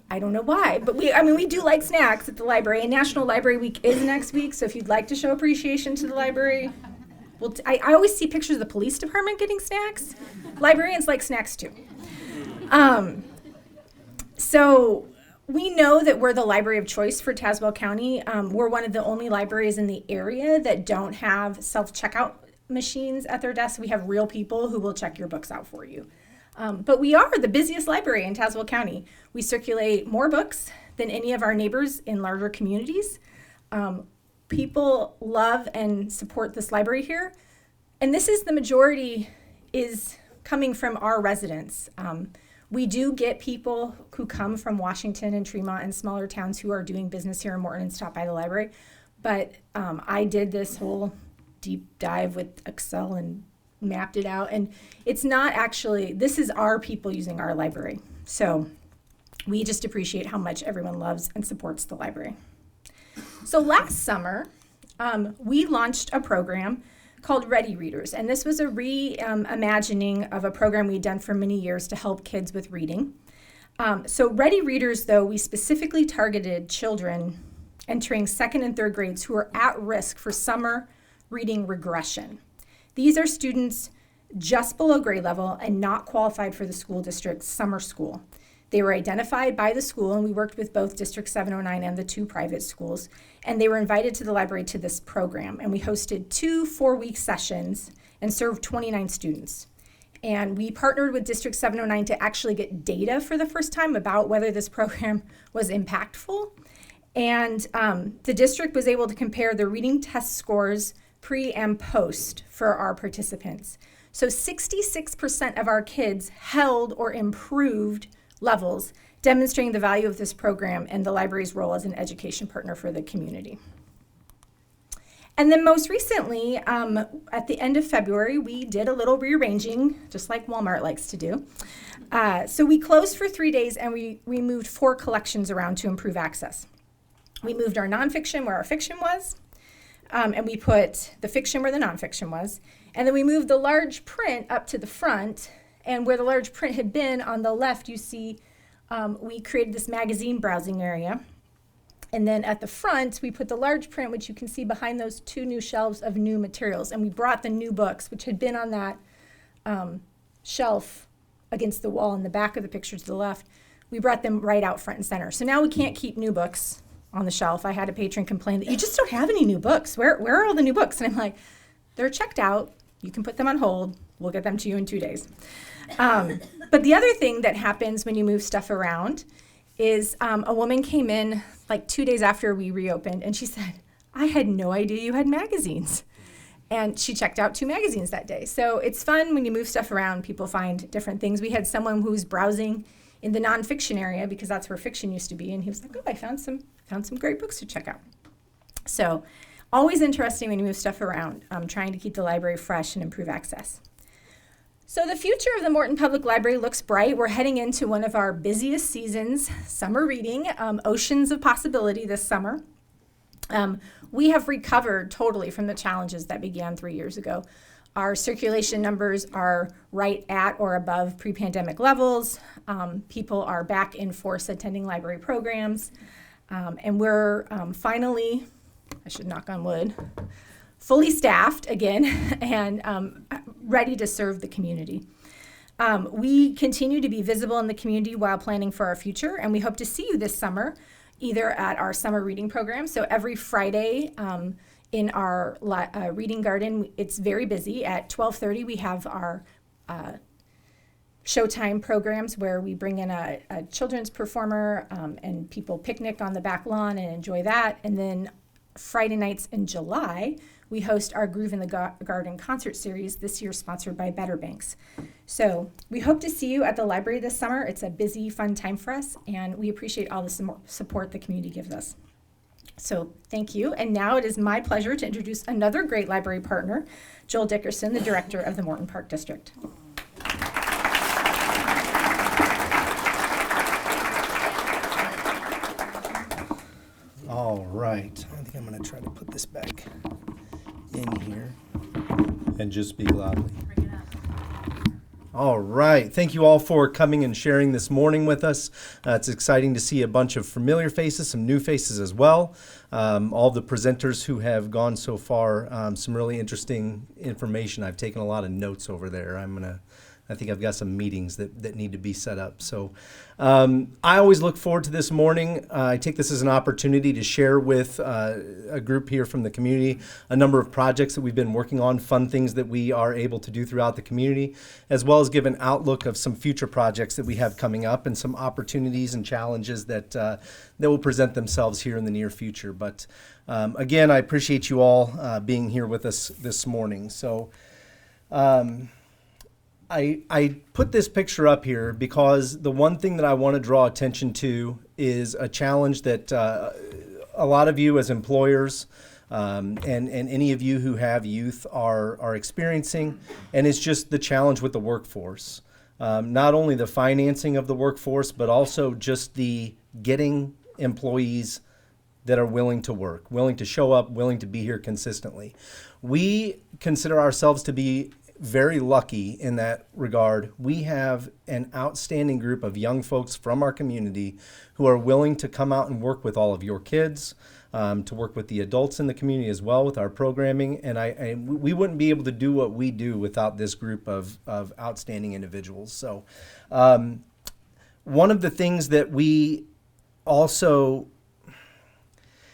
I don't know why, but we do like snacks at the library, and National Library Week is next week, so if you'd like to show appreciation to the library, I always see pictures of the police department getting snacks. Librarians like snacks too. So we know that we're the library of choice for Tazewell County. We're one of the only libraries in the area that don't have self-checkout machines at their desks. We have real people who will check your books out for you. But we are the busiest library in Tazewell County. We circulate more books than any of our neighbors in larger communities. People love and support this library here. And this is the majority is coming from our residents. We do get people who come from Washington and Tremont and smaller towns who are doing business here in Morton and stop by the library. But I did this whole deep dive with Excel and mapped it out. And it's not actually, this is our people using our library. So we just appreciate how much everyone loves and supports the library. So last summer, we launched a program called Ready Readers. And this was a reimagining of a program we'd done for many years to help kids with reading. So Ready Readers, though, we specifically targeted children entering second and third grades who are at risk for summer reading regression. These are students just below grade level and not qualified for the school district's summer school. They were identified by the school, and we worked with both District 709 and the 2 private schools, and they were invited to the library to this program. And we hosted 2 4-week sessions and served 29 students. And we partnered with District 709 to actually get data for the first time about whether this program was impactful. And the district was able to compare the reading test scores pre and post for our participants. So 66% of our kids held or improved levels, demonstrating the value of this program and the library's role as an education partner for the community. And then most recently, at the end of February, we did a little rearranging, just like Walmart likes to do. So we closed for 3 days, and we moved 4 collections around to improve access. We moved our nonfiction where our fiction was, and we put the fiction where the nonfiction was. And then we moved the large print up to the front, and where the large print had been on the left, you see we created this magazine browsing area. And then at the front, we put the large print, which you can see behind those 2 new shelves of new materials. And we brought the new books, which had been on that shelf against the wall in the back of the picture to the left. We brought them right out front and center. So now we can't keep new books on the shelf. I had a patron complain that you just don't have any new books. Where are all the new books? And I'm like, they're checked out. You can put them on hold. We'll get them to you in 2 days. But the other thing that happens when you move stuff around is a woman came in like 2 days after we reopened, and she said, I had no idea you had magazines. And she checked out 2 magazines that day. So it's fun when you move stuff around, people find different things. We had someone who was browsing in the nonfiction area because that's where fiction used to be, and he was like, oh, I found some great books to check out. So always interesting when you move stuff around, trying to keep the library fresh and improve access. So the future of the Morton Public Library looks bright. We're heading into one of our busiest seasons, summer reading, oceans of possibility this summer. We have recovered totally from the challenges that began 3 years ago. Our circulation numbers are right at or above pre-pandemic levels. People are back in force attending library programs. And we're finally, I should knock on wood, fully staffed again and ready to serve the community. We continue to be visible in the community while planning for our future, and we hope to see you this summer, either at our summer reading program. So every Friday in our reading garden, it's very busy. At 12:30, we have our Showtime programs where we bring in a children's performer and people picnic on the back lawn and enjoy that. And then Friday nights in July, we host our Groove in the Garden concert series, this year sponsored by Better Banks. So we hope to see you at the library this summer. It's a busy, fun time for us, and we appreciate all the support the community gives us. So thank you. And now it is my pleasure to introduce another great library partner, Joel Dickerson, the director of the Morton Park District. All right. I think I'm going to try to put this back in here. And just speak loudly. All right. Thank you all for coming and sharing this morning with us. It's exciting to see a bunch of familiar faces, some new faces as well. All the presenters who have gone so far, some really interesting information. I've taken a lot of notes over there. I'm going to I think I've got some meetings that need to be set up. So I always look forward to this morning. I take this as an opportunity to share with a group here from the community a number of projects that we've been working on, fun things that we are able to do throughout the community, as well as give an outlook of some future projects that we have coming up and some opportunities and challenges that will present themselves here in the near future. But again, I appreciate you all being here with us this morning. So I put this picture up here because the one thing that I want to draw attention to is a challenge that a lot of you as employers and any of you who have youth are experiencing, and it's just the challenge with the workforce. Not only the financing of the workforce, but also just the getting employees that are willing to work, willing to show up, willing to be here consistently. We consider ourselves to be very lucky in that regard. We have an outstanding group of young folks from our community who are willing to come out and work with all of your kids, to work with the adults in the community as well with our programming. And we wouldn't be able to do what we do without this group of outstanding individuals. So one of the things that we also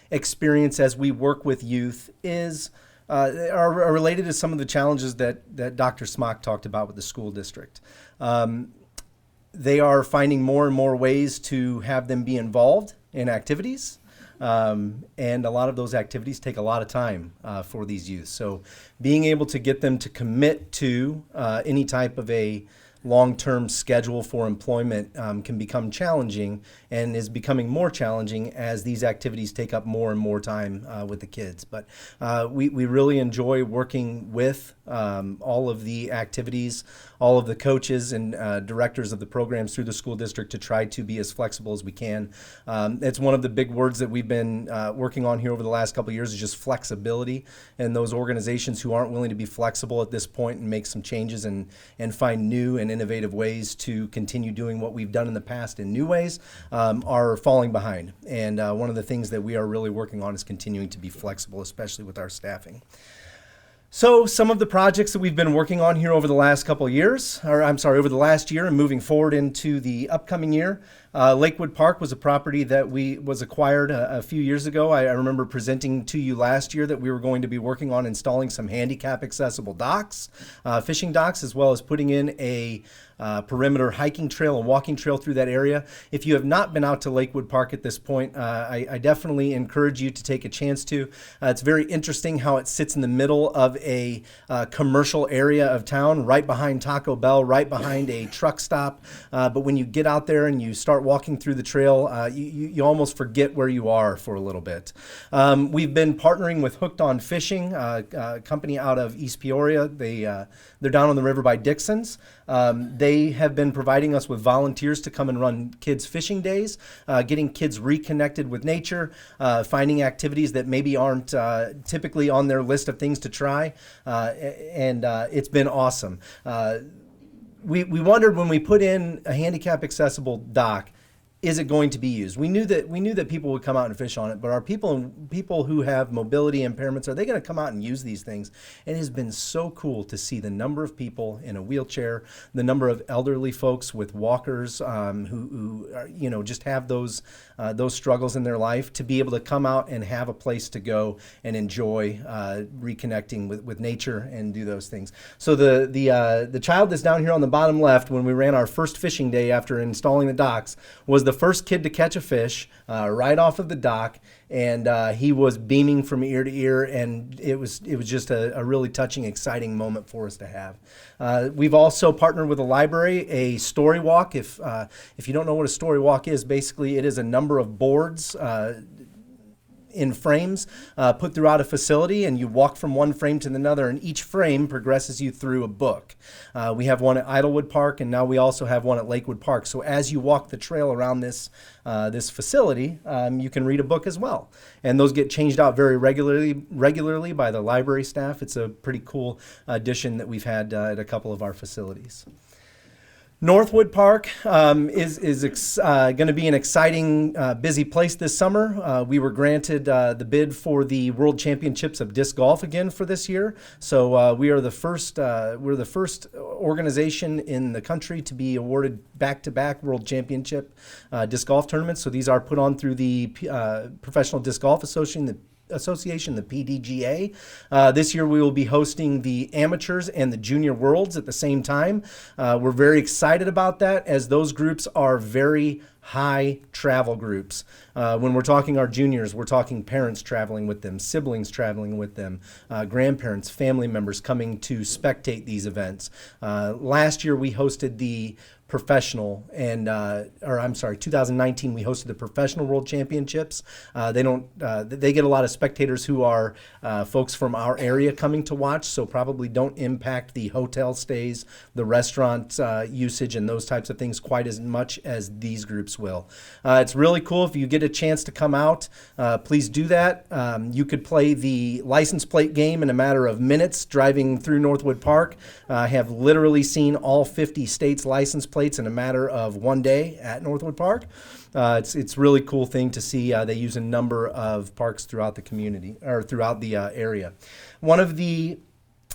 experience as we work with youth is are related to some of the challenges that Dr. Smock talked about with the school district. They are finding more and more ways to have them be involved in activities, and a lot of those activities take a lot of time for these youth. So being able to get them to commit to any type of a long-term schedule for employment can become challenging, and is becoming more challenging as these activities take up more and more time with the kids. But we really enjoy working with all of the activities, all of the coaches and directors of the programs through the school district to try to be as flexible as we can. It's one of the big words that we've been working on here over the last couple of years is just flexibility. And those organizations who aren't willing to be flexible at this point and make some changes and find new and innovative ways to continue doing what we've done in the past in new ways are falling behind. And one of the things that we are really working on is continuing to be flexible, especially with our staffing. So some of the projects that we've been working on here over the last couple of years, over the last year and moving forward into the upcoming year, Lakewood Park was a property that was acquired a few years ago. I remember presenting to you last year that we were going to be working on installing some handicap accessible docks, fishing docks, as well as putting in a perimeter hiking trail and walking trail through that area. If you have not been out to Lakewood Park at this point, I definitely encourage you to take a chance to. It's very interesting how it sits in the middle of a commercial area of town, right behind Taco Bell, right behind a truck stop. But when you get out there and you start walking through the trail, you almost forget where you are for a little bit. We've been partnering with Hooked on Fishing, a company out of East Peoria. They're down on the river by Dixon's. They have been providing us with volunteers to come and run kids' fishing days, getting kids reconnected with nature, finding activities that maybe aren't typically on their list of things to try, and it's been awesome. We wondered when we put in a handicap accessible dock, is it going to be used? We knew that people would come out and fish on it, but are people who have mobility impairments, are they going to come out and use these things? And it has been so cool to see the number of people in a wheelchair, the number of elderly folks with walkers who are, just have those struggles in their life, to be able to come out and have a place to go and enjoy reconnecting with nature and do those things. So the child that's down here on the bottom left, when we ran our first fishing day after installing the docks, was the first kid to catch a fish right off of the dock, and he was beaming from ear to ear, and it was just a really touching, exciting moment for us to have. We've also partnered with a library, a story walk. If you don't know what a story walk is, basically it is a number of boards in frames put throughout a facility, and you walk from one frame to another, and each frame progresses you through a book. We have one at Idlewood Park, and now we also have one at Lakewood Park. So as you walk the trail around this facility, you can read a book as well. And those get changed out very regularly by the library staff. It's a pretty cool addition that we've had at a couple of our facilities. Northwood Park is going to be an exciting, busy place this summer. We were granted the bid for the World Championships of Disc Golf again for this year. So we are the first. We're the first organization in the country to be awarded back-to-back World Championship disc golf tournaments. So these are put on through the Professional Disc Golf Association, the PDGA. This year we will be hosting the amateurs and the junior worlds at the same time. We're very excited about that, as those groups are very high travel groups. When we're talking our juniors, we're talking parents traveling with them, siblings traveling with them, grandparents, family members coming to spectate these events. Last year we hosted the professional 2019 we hosted the professional world championships. They get a lot of spectators who are folks from our area coming to watch, so probably don't impact the hotel stays, the restaurant usage, and those types of things quite as much as these groups will. It's really cool. If you get a chance to come out, please do that. You could play the license plate game in a matter of minutes driving through Northwood Park. I have literally seen all 50 states' license plates in a matter of one day at Northwood Park. It's really cool thing to see. They use a number of parks throughout the community, or throughout the area. One of the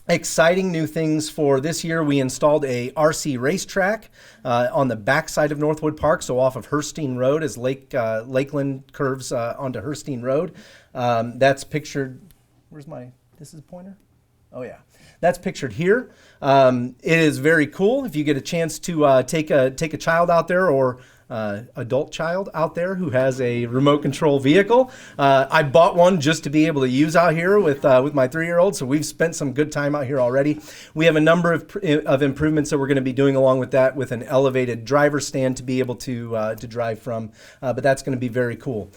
exciting new things for this year, we installed a RC racetrack on the backside of Northwood Park, so off of Hurstein Road as Lakeland curves onto Hurstein Road. That's pictured, this is a pointer? Oh yeah, that's pictured here. It is very cool. If you get a chance to take a child out there, or adult child out there who has a remote control vehicle. I bought one just to be able to use out here with my 3-year-old, so we've spent some good time out here already. We have a number of improvements that we're going to be doing along with that, with an elevated driver stand to be able to drive from, but that's going to be very cool.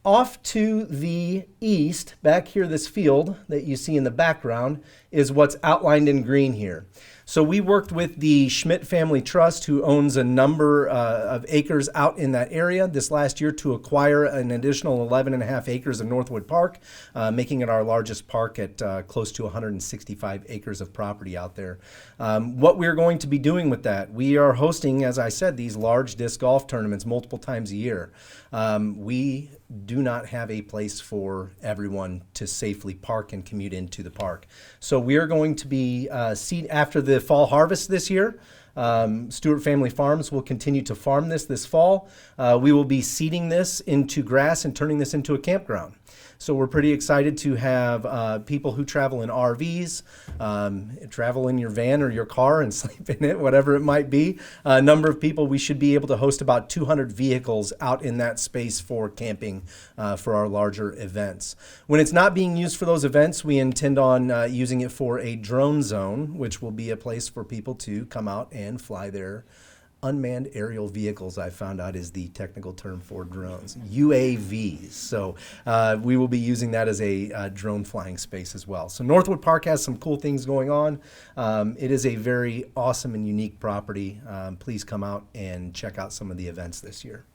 Off to the east, back here, this field that you see in the background is what's outlined in green here. So we worked with the Schmidt Family Trust, who owns a number of acres out in that area this last year, to acquire an additional 11.5 acres of Northwood Park, making it our largest park at close to 165 acres of property out there. What we're going to be doing with that, we are hosting, as I said, these large disc golf tournaments multiple times a year. We do not have a place for everyone to safely park and commute into the park. So we are going to be, after the fall harvest this year, Stewart Family Farms will continue to farm this fall. We will be seeding this into grass and turning this into a campground. So we're pretty excited to have people who travel in RVs, travel in your van or your car and sleep in it, whatever it might be. A number of people. We should be able to host about 200 vehicles out in that space for camping for our larger events. When it's not being used for those events, we intend on using it for a drone zone, which will be a place for people to come out and fly their unmanned aerial vehicles. I found out is the technical term for drones, UAVs. So we will be using that as a drone flying space as well. So Northwood Park has some cool things going on. It is a very awesome and unique property. Please come out and check out some of the events this year.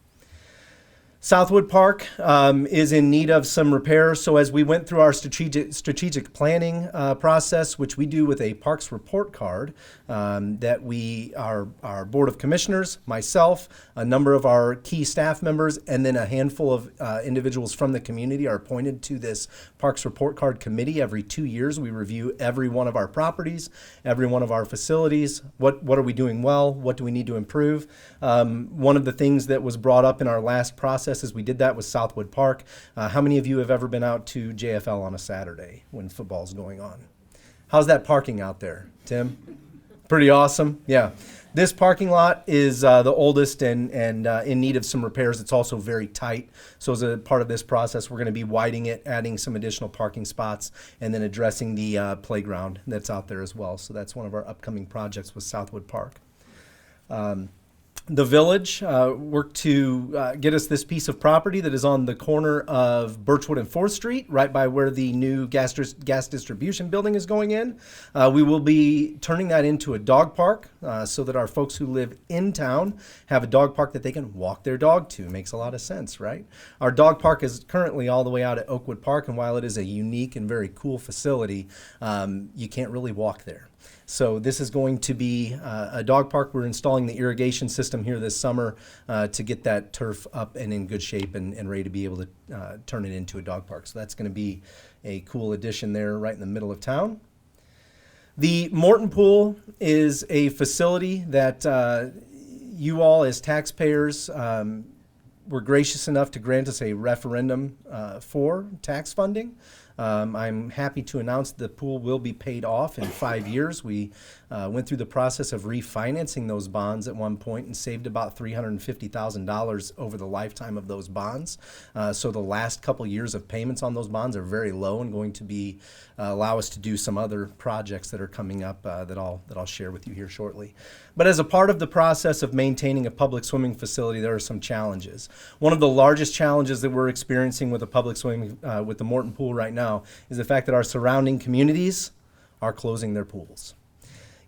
Southwood Park is in need of some repairs. So as we went through our strategic planning process, which we do with a Parks Report Card, that our Board of Commissioners, myself, a number of our key staff members, and then a handful of individuals from the community are appointed to this Parks Report Card committee. Every 2 years, we review every one of our properties, every one of our facilities. What are we doing well? What do we need to improve? One of the things that was brought up in our last process as we did that was Southwood Park. How many of you have ever been out to JFL on a Saturday when football's going on? How's that parking out there, Tim? Pretty awesome. Yeah. This parking lot is the oldest and in need of some repairs. It's also very tight. So as a part of this process, we're going to be widening it, adding some additional parking spots, and then addressing the playground that's out there as well. So that's one of our upcoming projects with Southwood Park. The village worked to get us this piece of property that is on the corner of Birchwood and 4th Street, right by where the new gas distribution building is going in. We will be turning that into a dog park so that our folks who live in town have a dog park that they can walk their dog to. Makes a lot of sense, right? Our dog park is currently all the way out at Oakwood Park, and while it is a unique and very cool facility, you can't really walk there. So this is going to be a dog park. We're installing the irrigation system here this summer to get that turf up and in good shape and ready to be able to turn it into a dog park. So that's going to be a cool addition there right in the middle of town. The Morton Pool is a facility that you all as taxpayers were gracious enough to grant us a referendum for tax funding. I'm happy to announce the pool will be paid off in 5 years. We went through the process of refinancing those bonds at one point and saved about $350,000 over the lifetime of those bonds. So the last couple years of payments on those bonds are very low and going to be allow us to do some other projects that are coming up that I'll share with you here shortly. But as a part of the process of maintaining a public swimming facility, there are some challenges. One of the largest challenges that we're experiencing with the public swimming with the Morton Pool right now is the fact that our surrounding communities are closing their pools.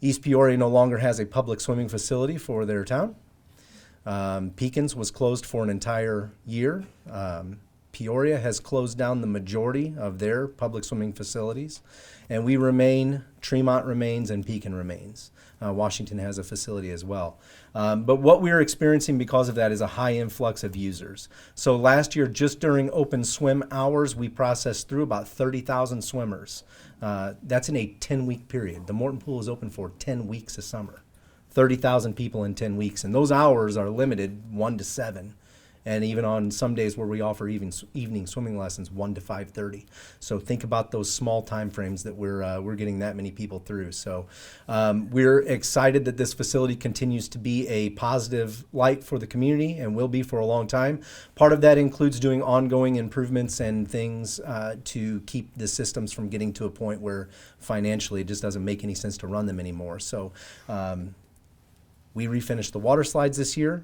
East Peoria no longer has a public swimming facility for their town. Pekin's was closed for an entire year. Peoria has closed down the majority of their public swimming facilities, and we remain, Tremont remains, and Pekin remains. Washington has a facility as well. But what we're experiencing because of that is a high influx of users. So last year, just during open swim hours, we processed through about 30,000 swimmers. That's in a 10-week period. The Morton Pool is open for 10 weeks a summer. 30,000 people in 10 weeks. And those hours are limited 1 to 7. And even on some days where we offer evening swimming lessons, 1 to 5:30. So think about those small time frames that we're getting that many people through. So we're excited that this facility continues to be a positive light for the community and will be for a long time. Part of that includes doing ongoing improvements and things to keep the systems from getting to a point where financially it just doesn't make any sense to run them anymore. So we refinished the water slides this year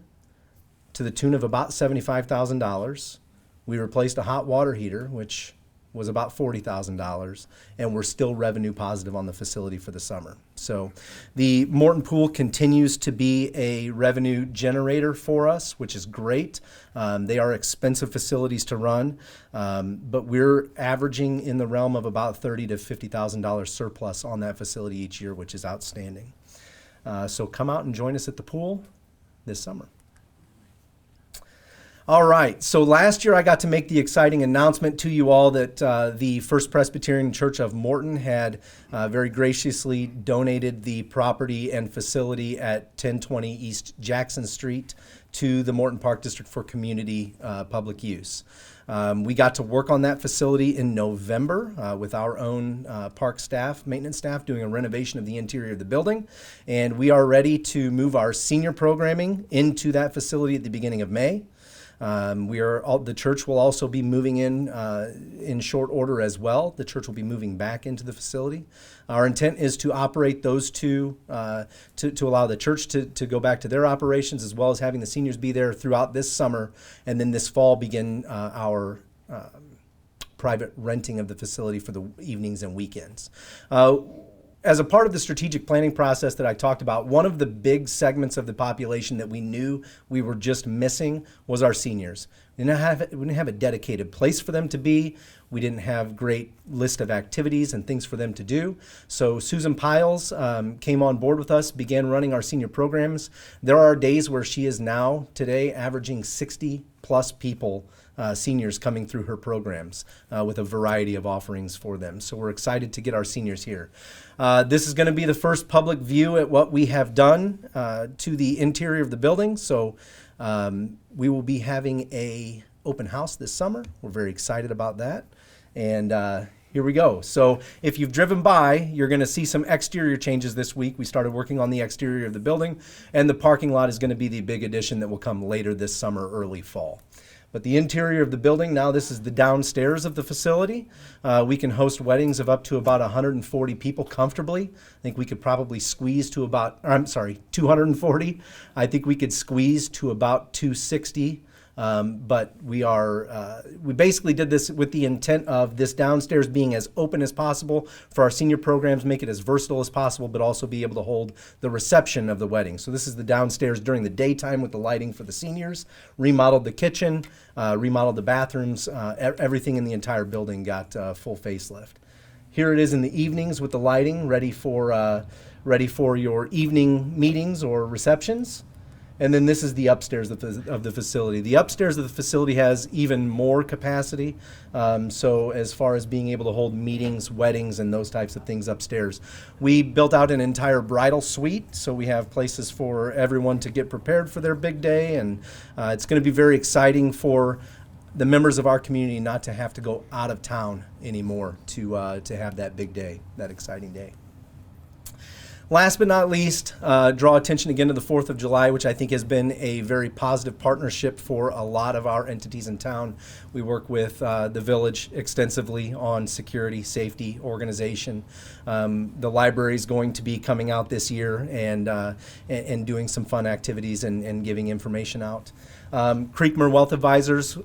to the tune of about $75,000. We replaced a hot water heater, which was about $40,000, and we're still revenue positive on the facility for the summer. So the Morton Pool continues to be a revenue generator for us, which is great. They are expensive facilities to run, but we're averaging in the realm of about $30,000 to $50,000 surplus on that facility each year, which is outstanding. So come out and join us at the pool this summer. All right, so last year I got to make the exciting announcement to you all that the First Presbyterian Church of Morton had very graciously donated the property and facility at 1020 East Jackson Street to the Morton Park District for community public use. We got to work on that facility in November with our own park staff, maintenance staff, doing a renovation of the interior of the building. And we are ready to move our senior programming into that facility at the beginning of May. The church will also be moving in short order as well. The church will be moving back into the facility. Our intent is to operate those two, to allow the church to go back to their operations, as well as having the seniors be there throughout this summer, and then this fall begin our private renting of the facility for the evenings and weekends. As a part of the strategic planning process that I talked about, one of the big segments of the population that we knew we were just missing was our seniors. We didn't have a dedicated place for them to be. We didn't have great list of activities and things for them to do. So Susan Piles came on board with us, began running our senior programs. There are days where she is now, today, averaging 60 plus people, seniors coming through her programs with a variety of offerings for them. So we're excited to get our seniors here. This is going to be the first public view at what we have done to the interior of the building. So we will be having a open house this summer. We're very excited about that. And here we go. So if you've driven by, you're going to see some exterior changes this week. We started working on the exterior of the building, and the parking lot is going to be the big addition that will come later this summer, early fall. But the interior of the building, now this is the downstairs of the facility. We can host weddings of up to about 140 people comfortably. I think we could probably squeeze to about, 240. I think we could squeeze to about 260. But we basically did this with the intent of this downstairs being as open as possible for our senior programs, make it as versatile as possible, but also be able to hold the reception of the wedding. So this is the downstairs during the daytime with the lighting for the seniors, remodeled the kitchen, remodeled the bathrooms, everything in the entire building got full facelift. Here it is in the evenings with the lighting, ready for your evening meetings or receptions. And then this is the upstairs of the facility. The upstairs of the facility has even more capacity. So as far as being able to hold meetings, weddings, and those types of things upstairs. We built out an entire bridal suite, so we have places for everyone to get prepared for their big day. And it's going to be very exciting for the members of our community not to have to go out of town anymore to have that big day, that exciting day. Last but not least, draw attention again to the 4th of July, which I think has been a very positive partnership for a lot of our entities in town. We work with the village extensively on security, safety, organization. The library is going to be coming out this year and doing some fun activities and giving information out. Creekmere Wealth Advisors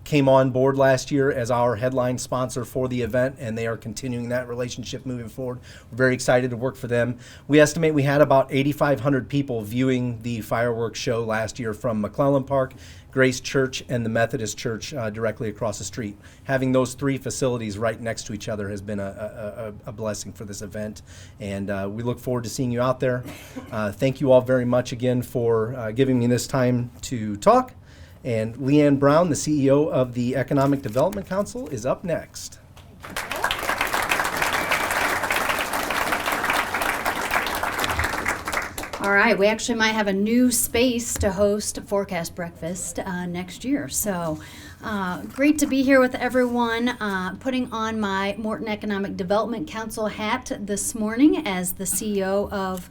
came on board last year as our headline sponsor for the event, and they are continuing that relationship moving forward. We're very excited to work for them. We estimate we had about 8,500 people viewing the fireworks show last year from McClellan Park, Grace Church, and the Methodist Church directly across the street. Having those three facilities right next to each other has been a blessing for this event, and we look forward to seeing you out there. Thank you all very much again for giving me this time to talk. And Leanne Brown, the CEO of the Economic Development Council, is up next. All right, we actually might have a new space to host Forecast Breakfast next year. So great to be here with everyone, putting on my Morton Economic Development Council hat this morning as the CEO of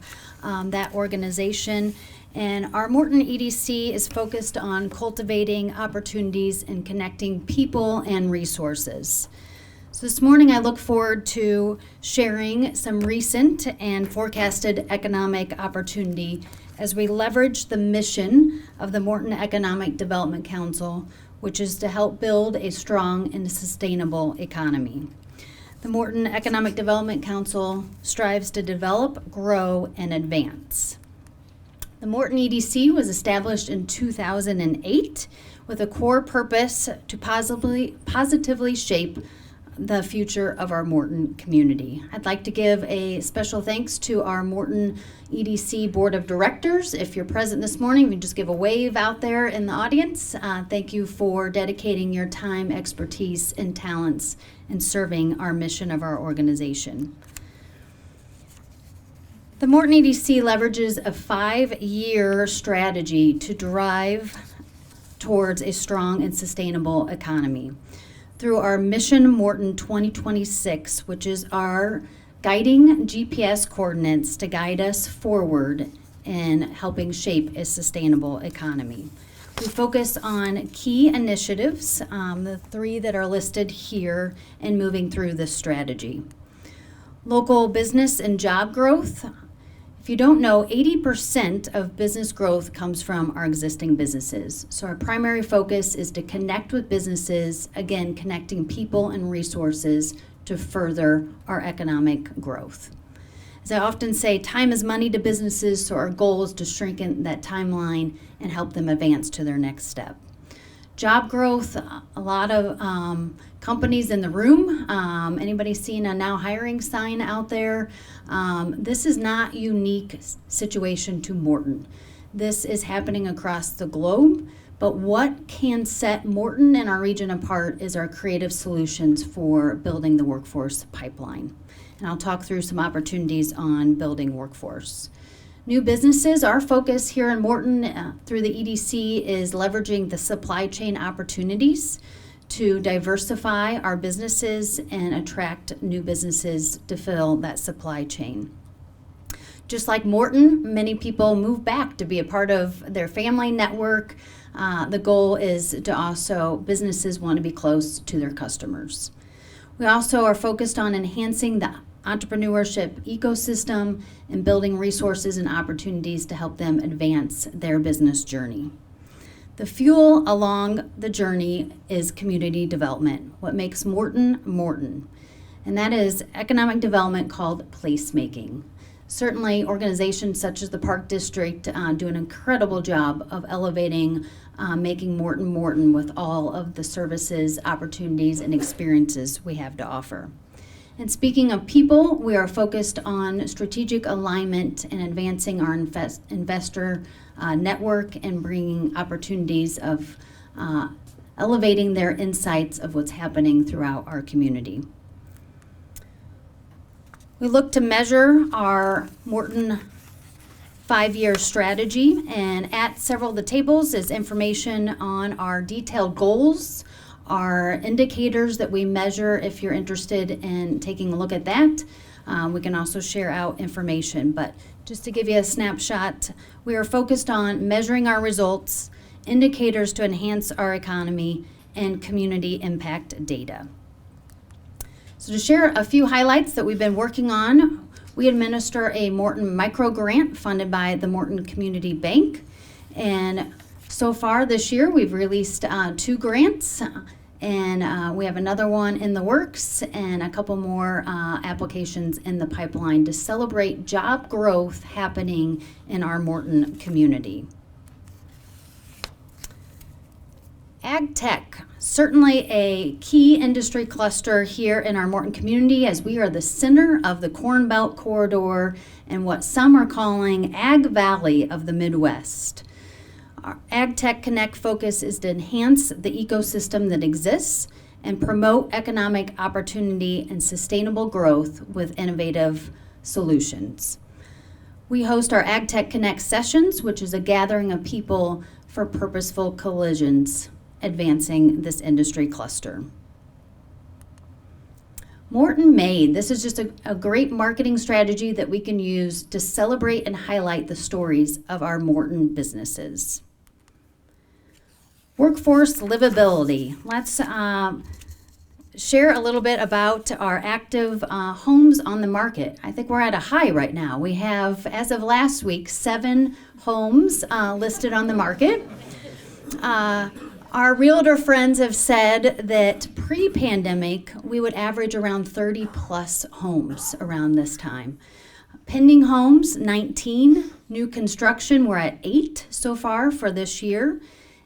that organization. And our Morton EDC is focused on cultivating opportunities and connecting people and resources. So this morning I look forward to sharing some recent and forecasted economic opportunity as we leverage the mission of the Morton Economic Development Council, which is to help build a strong and sustainable economy. The Morton Economic Development Council strives to develop, grow, and advance. The Morton EDC was established in 2008 with a core purpose to positively shape the future of our Morton community. I'd like to give a special thanks to our Morton EDC Board of Directors. If you're present this morning, we just give a wave out there in the audience. Thank you for dedicating your time, expertise, and talents in serving our mission of our organization. The Morton EDC leverages a 5-year strategy to drive towards a strong and sustainable economy. Through our Mission Morton 2026, which is our guiding GPS coordinates to guide us forward in helping shape a sustainable economy. We focus on key initiatives, the 3 that are listed here, and moving through this strategy. Local business and job growth. If you don't know, 80% of business growth comes from our existing businesses. So our primary focus is to connect with businesses, again, connecting people and resources to further our economic growth. As I often say, time is money to businesses, so our goal is to shrink in that timeline and help them advance to their next step. Job growth, a lot of companies in the room. Anybody seen a now hiring sign out there? This is not a unique situation to Morton. This is happening across the globe, but what can set Morton and our region apart is our creative solutions for building the workforce pipeline. And I'll talk through some opportunities on building workforce. New businesses, our focus here in Morton through the EDC is leveraging the supply chain opportunities to diversify our businesses and attract new businesses to fill that supply chain. Just like Morton, many people move back to be a part of their family network. The goal is to also, businesses want to be close to their customers. We also are focused on enhancing the entrepreneurship ecosystem and building resources and opportunities to help them advance their business journey. The fuel along the journey is community development, what makes Morton, Morton. And that is economic development called placemaking. Certainly organizations such as the Park District do an incredible job of elevating, making Morton, Morton with all of the services, opportunities, and experiences we have to offer. And speaking of people, we are focused on strategic alignment and advancing our investor network and bringing opportunities of elevating their insights of what's happening throughout our community. We look to measure our Morton 5-year strategy, and at several of the tables is information on our detailed goals, our indicators that we measure if you're interested in taking a look at that. We can also share out information, but just to give you a snapshot, we are focused on measuring our results, indicators to enhance our economy, and community impact data. So to share a few highlights that we've been working on, we administer a Morton micro grant funded by the Morton Community Bank. And so far this year, we've released 2 grants, and we have another one in the works and a couple more applications in the pipeline to celebrate job growth happening in our Morton community. Ag tech, certainly a key industry cluster here in our Morton community, as we are the center of the Corn Belt corridor and what some are calling Ag Valley of the Midwest. Our Ag Tech Connect focus is to enhance the ecosystem that exists and promote economic opportunity and sustainable growth with innovative solutions. We host our Ag Tech Connect sessions, which is a gathering of people for purposeful collisions, advancing this industry cluster. Morton Made. This is just a great marketing strategy that we can use to celebrate and highlight the stories of our Morton businesses. Workforce livability. Let's share a little bit about our active homes on the market. I think we're at a high right now. We have, as of last week, 7 homes listed on the market. Our realtor friends have said that pre-pandemic, we would average around 30 plus homes around this time. Pending homes, 19. New construction, we're at 8 so far for this year.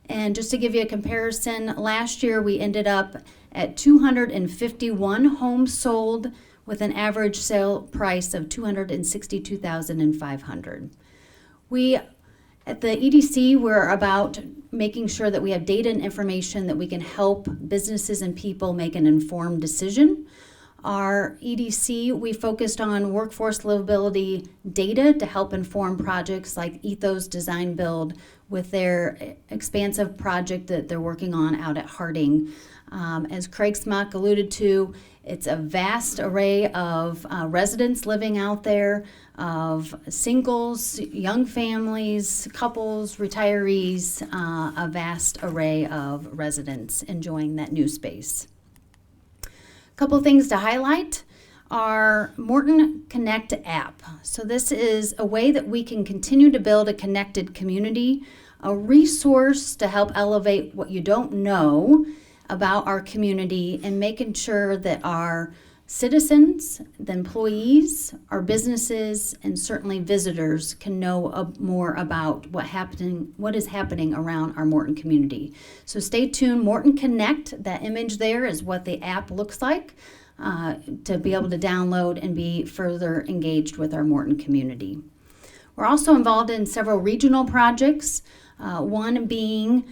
And just to give you a comparison, last year we ended up at 251 homes sold with an average sale price of $262,500. We at the EDC, we're about making sure that we have data and information that we can help businesses and people make an informed decision. Our EDC, we focused on workforce livability data to help inform projects like Ethos Design Build with their expansive project that they're working on out at Harding. As Craig Smock alluded to, it's a vast array of residents living out there, of singles, young families, couples, retirees, a vast array of residents enjoying that new space. A couple things to highlight. Our Morton Connect app. So this is a way that we can continue to build a connected community, a resource to help elevate what you don't know about our community and making sure that our citizens, the employees, our businesses, and certainly visitors can know more about what is happening around our Morton community. So stay tuned. Morton Connect, that image there is what the app looks like to be able to download and be further engaged with our Morton community. We're also involved in several regional projects, one being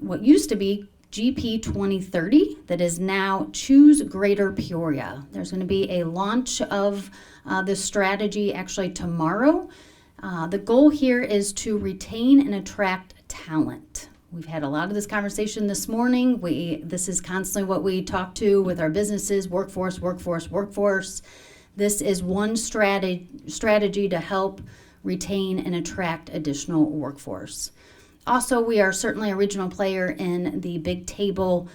what used to be GP 2030 that is now Choose Greater Peoria. There's going to be a launch of this strategy actually tomorrow. The goal here is to retain and attract talent. We've had a lot of this conversation this morning. This is constantly what we talk to with our businesses, workforce. This is one strategy to help retain and attract additional workforce. Also, we are certainly a regional player in the big table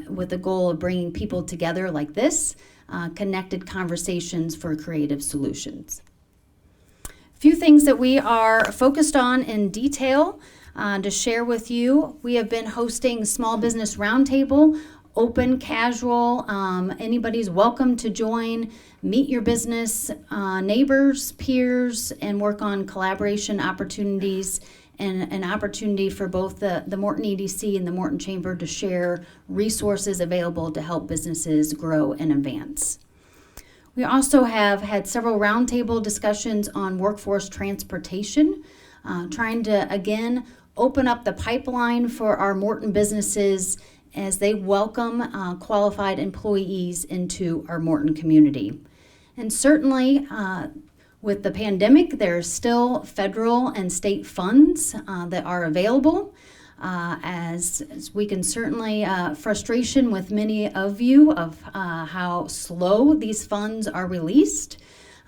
with the goal of bringing people together like this, connected conversations for creative solutions. A few things that we are focused on in detail to share with you. We have been hosting Small Business Roundtable, open, casual. Anybody's welcome to join, meet your business neighbors, peers, and work on collaboration opportunities and an opportunity for both the Morton EDC and the Morton Chamber to share resources available to help businesses grow and advance. We also have had several roundtable discussions on workforce transportation, trying to, again, open up the pipeline for our Morton businesses as they welcome qualified employees into our Morton community. And certainly, with the pandemic, there's still federal and state funds that are available. As we can certainly, frustration with many of you of how slow these funds are released.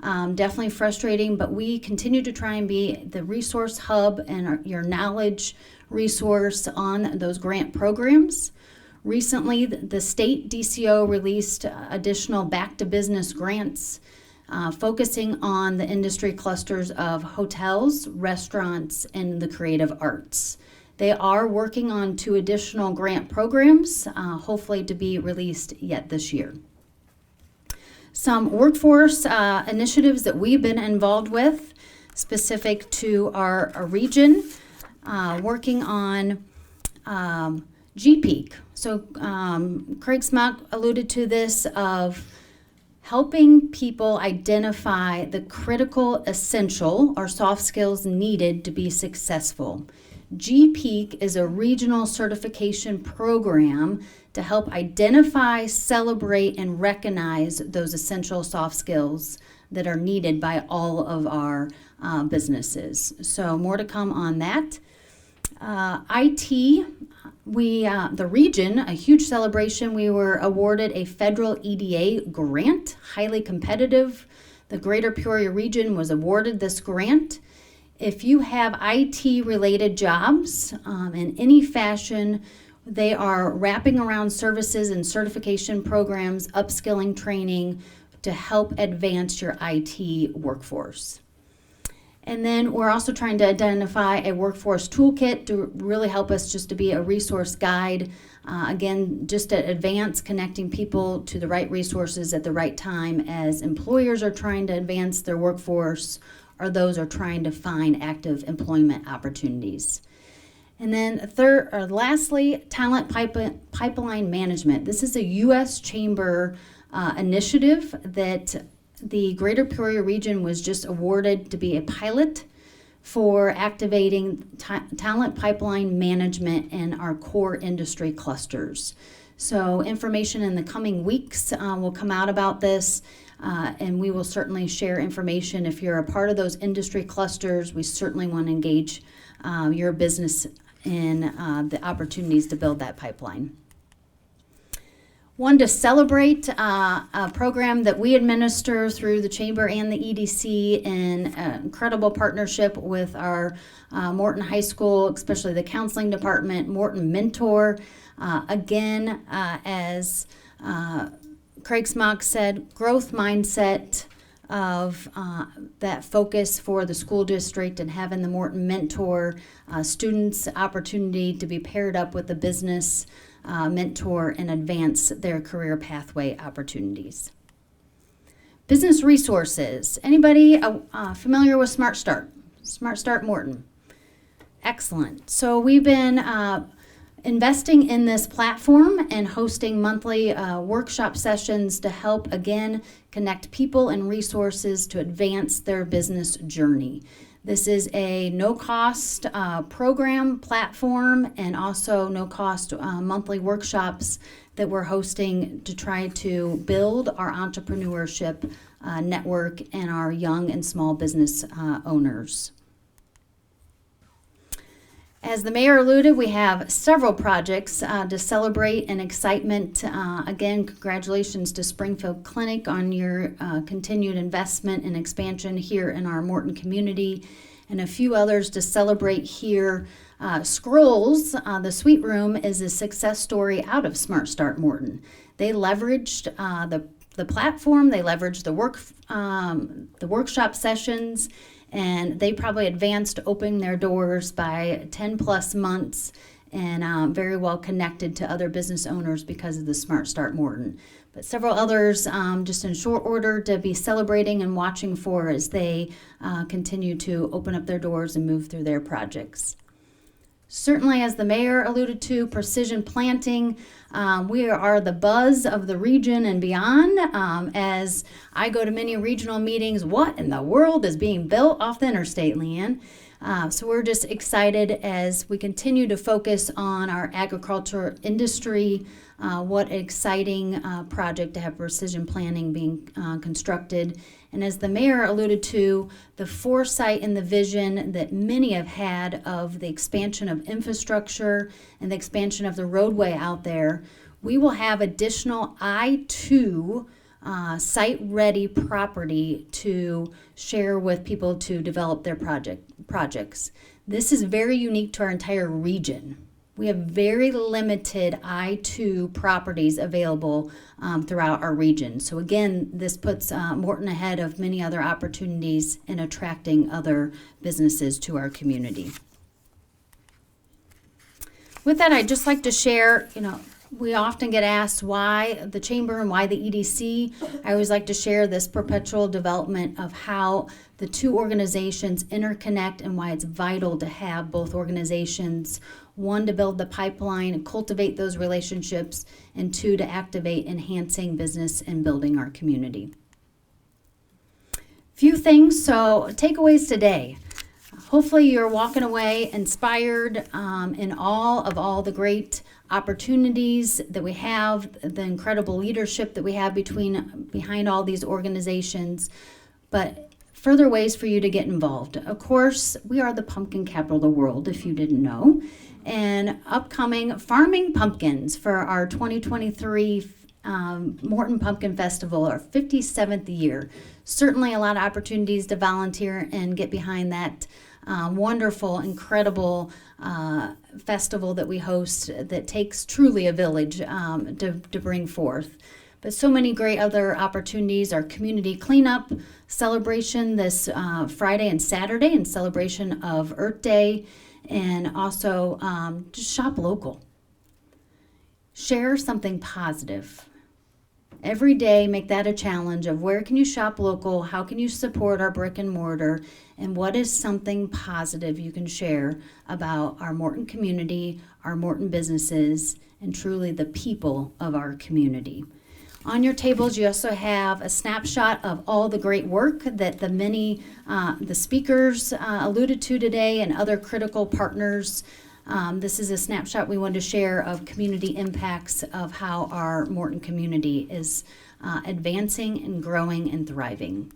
Definitely frustrating, but we continue to try and be the resource hub and your knowledge resource on those grant programs. Recently, the state DCO released additional back to business grants focusing on the industry clusters of hotels, restaurants, and the creative arts. They are working on 2 additional grant programs, hopefully to be released yet this year. Some workforce initiatives that we've been involved with, specific to our region, working on GPEAK. So Craig Smock alluded to this of helping people identify the critical, essential, or soft skills needed to be successful. GPEAK is a regional certification program to help identify, celebrate, and recognize those essential soft skills that are needed by all of our businesses. So more to come on that. IT, the region, a huge celebration. We were awarded a federal EDA grant, highly competitive. The Greater Peoria region was awarded this grant. If you have IT-related jobs in any fashion, they are wrapping around services and certification programs, upskilling training to help advance your IT workforce. And then we're also trying to identify a workforce toolkit to really help us just to be a resource guide. Again, just to advance connecting people to the right resources at the right time as employers are trying to advance their workforce or those are trying to find active employment opportunities. And then lastly, talent pipeline management. This is a U.S. Chamber initiative that the Greater Peoria region was just awarded to be a pilot for activating talent pipeline management in our core industry clusters. So information in the coming weeks will come out about this. And we will certainly share information. If you're a part of those industry clusters, we certainly want to engage your business in the opportunities to build that pipeline. Wanted to celebrate a program that we administer through the Chamber and the EDC in incredible partnership with our Morton High School, especially the counseling department, Morton Mentor. Again, as Craig Smock said, growth mindset of that focus for the school district and having the Morton Mentor students opportunity to be paired up with a business mentor and advance their career pathway opportunities. Business resources. Anybody familiar with Smart Start? Smart Start Morton. Excellent. So we've been investing in this platform and hosting monthly workshop sessions to help, again, connect people and resources to advance their business journey. This is a no-cost program platform and also no-cost monthly workshops that we're hosting to try to build our entrepreneurship network and our young and small business owners. As the mayor alluded, we have several projects to celebrate and excitement. Again, congratulations to Springfield Clinic on your continued investment and expansion here in our Morton community, and a few others to celebrate here. Scrolls, the Sweet Room, is a success story out of Smart Start Morton. They leveraged the platform, they leveraged the workshop sessions, and they probably advanced opening their doors by 10 plus months and very well connected to other business owners because of the Smart Start Morton. But several others just in short order to be celebrating and watching for as they continue to open up their doors and move through their projects. Certainly, as the mayor alluded to, precision planting. We are the buzz of the region and beyond. As I go to many regional meetings, what in the world is being built off the interstate, Leanne? So we're just excited as we continue to focus on our agriculture industry. What an exciting project to have precision planting being constructed. And as the mayor alluded to, the foresight and the vision that many have had of the expansion of infrastructure and the expansion of the roadway out there, we will have additional I-2 site-ready property to share with people to develop their projects. This is very unique to our entire region. We have very limited I-2 properties available throughout our region. So again, this puts Morton ahead of many other opportunities in attracting other businesses to our community. With that, I'd just like to share, we often get asked why the chamber and why the EDC. I always like to share this perpetual development of how the two organizations interconnect and why it's vital to have both organizations, one, to build the pipeline and cultivate those relationships, and two, to activate enhancing business and building our community. Few things, so takeaways today. Hopefully you're walking away inspired in awe of all the great opportunities that we have, the incredible leadership that we have behind all these organizations, but further ways for you to get involved. Of course, we are the pumpkin capital of the world, if you didn't know, and upcoming farming pumpkins for our 2023 Morton Pumpkin Festival, our 57th year. Certainly a lot of opportunities to volunteer and get behind that wonderful, incredible festival that we host that takes truly a village to bring forth. But so many great other opportunities. Our community cleanup celebration this Friday and Saturday in celebration of Earth Day, and also just shop local. Share something positive. Every day, make that a challenge of where can you shop local, how can you support our brick and mortar, and what is something positive you can share about our Morton community, our Morton businesses, and truly the people of our community. On your tables, you also have a snapshot of all the great work that the speakers alluded to today and other critical partners. This is a snapshot we wanted to share of community impacts of how our Morton community is advancing and growing and thriving.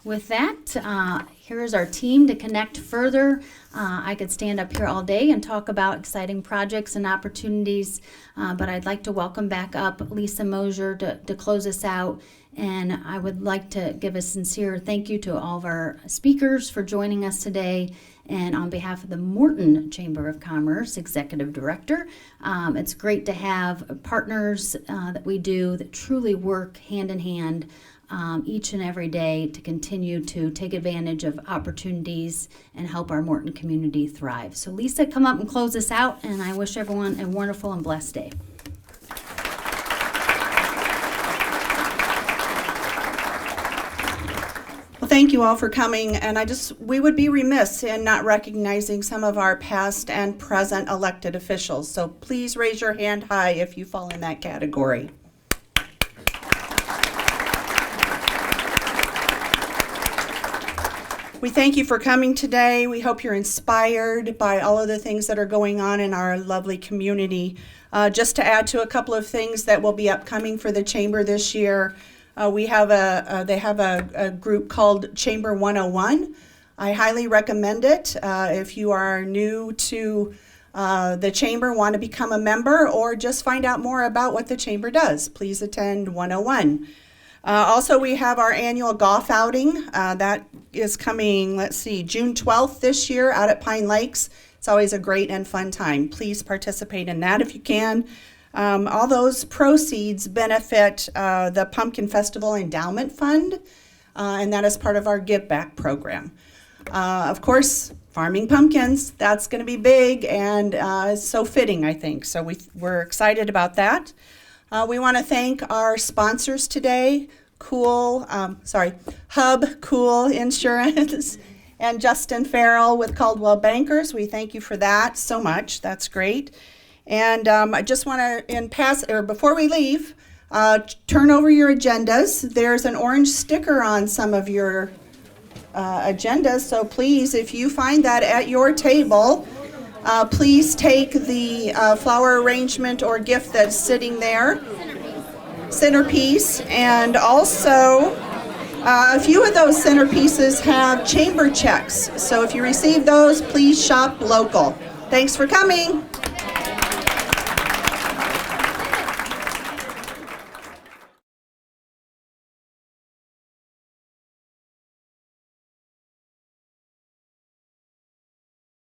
With that, here is our team to connect further. I could stand up here all day and talk about exciting projects and opportunities, but I'd like to welcome back up Lisa Mosier to close us out. And I would like to give a sincere thank you to all of our speakers for joining us today. And on behalf of the Morton Chamber of Commerce Executive Director, it's great to have partners that we do that truly work hand in hand each and every day to continue to take advantage of opportunities and help our Morton community thrive. So Lisa, come up and close us out, and I wish everyone a wonderful and blessed day. Well, thank you all for coming, and we would be remiss in not recognizing some of our past and present elected officials. So please raise your hand high if you fall in that category. We thank you for coming today. We hope you're inspired by all of the things that are going on in our lovely community. Just to add to a couple of things that will be upcoming for the Chamber this year, they have a group called Chamber 101. I highly recommend it. If you are new to the Chamber, want to become a member, or just find out more about what the Chamber does, please attend 101. Also, we have our annual golf outing. That is coming, June 12th this year out at Pine Lakes. It's always a great and fun time. Please participate in that if you can. All those proceeds benefit the Pumpkin Festival Endowment Fund, and that is part of our Give Back program. Of course, farming pumpkins, that's going to be big and it's so fitting, I think. So we're excited about that. We want to thank our sponsors today, Hub Cool Insurance, and Justin Farrell with Caldwell Bankers. We thank you for that so much. That's great. And I just want to, before we leave, turn over your agendas. There's an orange sticker on some of your agendas, so please, if you find that at your table, please take the flower arrangement or gift that's sitting there. Centerpiece. And also, a few of those centerpieces have chamber checks. So if you receive those, please shop local. Thanks for coming.